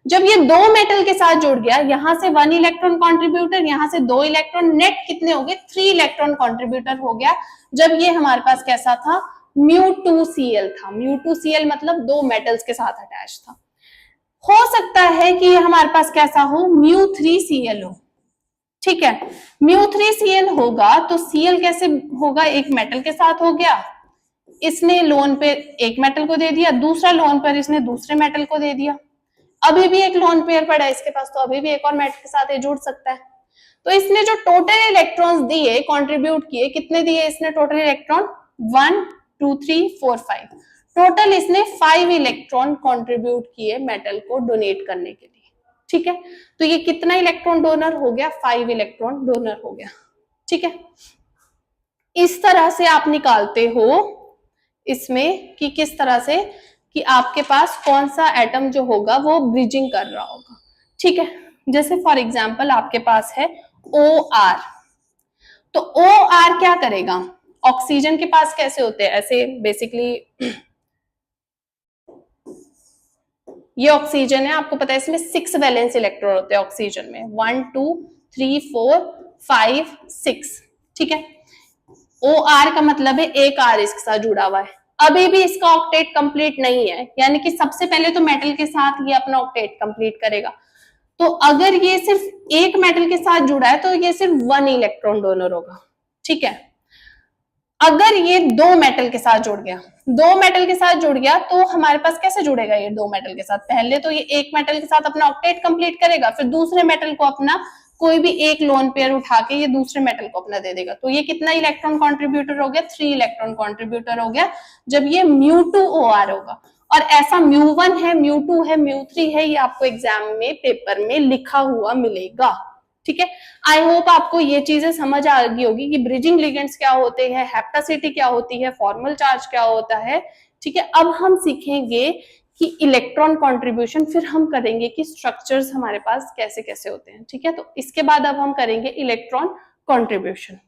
Speaker 1: जब ये 2 मेटल के साथ जुड़ गया, यहां से 1 इलेक्ट्रॉन कंट्रीब्यूटर, यहां से 2 इलेक्ट्रॉन, नेट कितने हो गए, 3 इलेक्ट्रॉन कंट्रीब्यूटर हो गया। जब ये हमारे पास कैसा था, μ2Cl था। μ2Cl मतलब 2 मेटल्स के साथ अटैच था। हो सकता है कि ये हमारे पास कैसा हो, μ3Cl हो, ठीक है। μ3Cl होगा तो Cl कैसे होगा, एक मेटल के साथ हो गया, इसने लोन पेयर एक मेटल को दे दिया, दूसरा लोन पेयर इसने दूसरे मेटल को दे दिया, अभी भी एक लोन पेयर पड़ा है इसके पास, तो अभी भी एक और मेटल के साथ ये जुड़ सकता है। तो इसने जो टोटल इलेक्ट्रॉन्स दिए, कंट्रीब्यूट किए, कितने दिए इसने टोटल इलेक्ट्रॉन, 1 2 3 4 5, टोटल इसने 5 इलेक्ट्रॉन कंट्रीब्यूट किए मेटल को डोनेट करने के लिए, ठीक है। तो ये कितना इलेक्ट्रॉन डोनर हो गया, 5 इलेक्ट्रॉन डोनर हो गया, ठीक है। इस तरह से आप निकालते हो इसमें कि किस तरह से कि आपके पास कौन सा एटम जो होगा वो ब्रिजिंग कर रहा होगा, ठीक है। जैसे फॉर एग्जांपल आपके पास है OR, तो OR क्या करेगा, ऑक्सीजन के पास कैसे होते हैं, ऐसे बेसिकली ये ऑक्सीजन है, आपको पता है इसमें 6 वैलेंस इलेक्ट्रॉन होते हैं ऑक्सीजन में, 1 2 3 4 5 6, ठीक है। OR का मतलब है एक R इसके साथ जुड़ा हुआ है, अभी भी इसका ऑक्टेट कंप्लीट नहीं है, यानी कि सबसे पहले तो मेटल के साथ ये अपना ऑक्टेट कंप्लीट करेगा। तो अगर ये सिर्फ एक मेटल के साथ जुड़ा है तो ये सिर्फ 1 इलेक्ट्रॉन डोनर होगा, ठीक है। अगर ये 2 मेटल के साथ जुड़ गया, 2 मेटल के साथ जुड़ गया तो हमारे पास कैसे जुड़ेगा ये 2 मेटल के साथ, पहले तो ये एक मेटल के साथ अपना ऑक्टेट कंप्लीट करेगा, फिर दूसरे मेटल को अपना कोई भी एक लोन पेयर उठा के ये दूसरे मेटल को अपना दे देगा। तो ये कितना इलेक्ट्रॉन कंट्रीब्यूटर हो गया, 3 इलेक्ट्रॉन कंट्रीब्यूटर हो गया जब ये μ2OR होगा। और ऐसा μ1 है, μ2 है, μ3 है, ये आपको एग्जाम में पेपर में लिखा हुआ मिलेगा, ठीक है। आई होप आपको ये चीजें समझ आ गई होगी कि ब्रिजिंग लिगेंड्स क्या होते हैं, हेप्टासिटी क्या होती है, फॉर्मल चार्ज क्या होता है, ठीक है। अब हम सीखेंगे कि इलेक्ट्रॉन कंट्रीब्यूशन, फिर हम करेंगे कि स्ट्रक्चर्स हमारे पास कैसे कैसे होते हैं, ठीक है। तो इसके बाद अब हम करेंगे इलेक्ट्रॉन कंट्रीब्यूशन।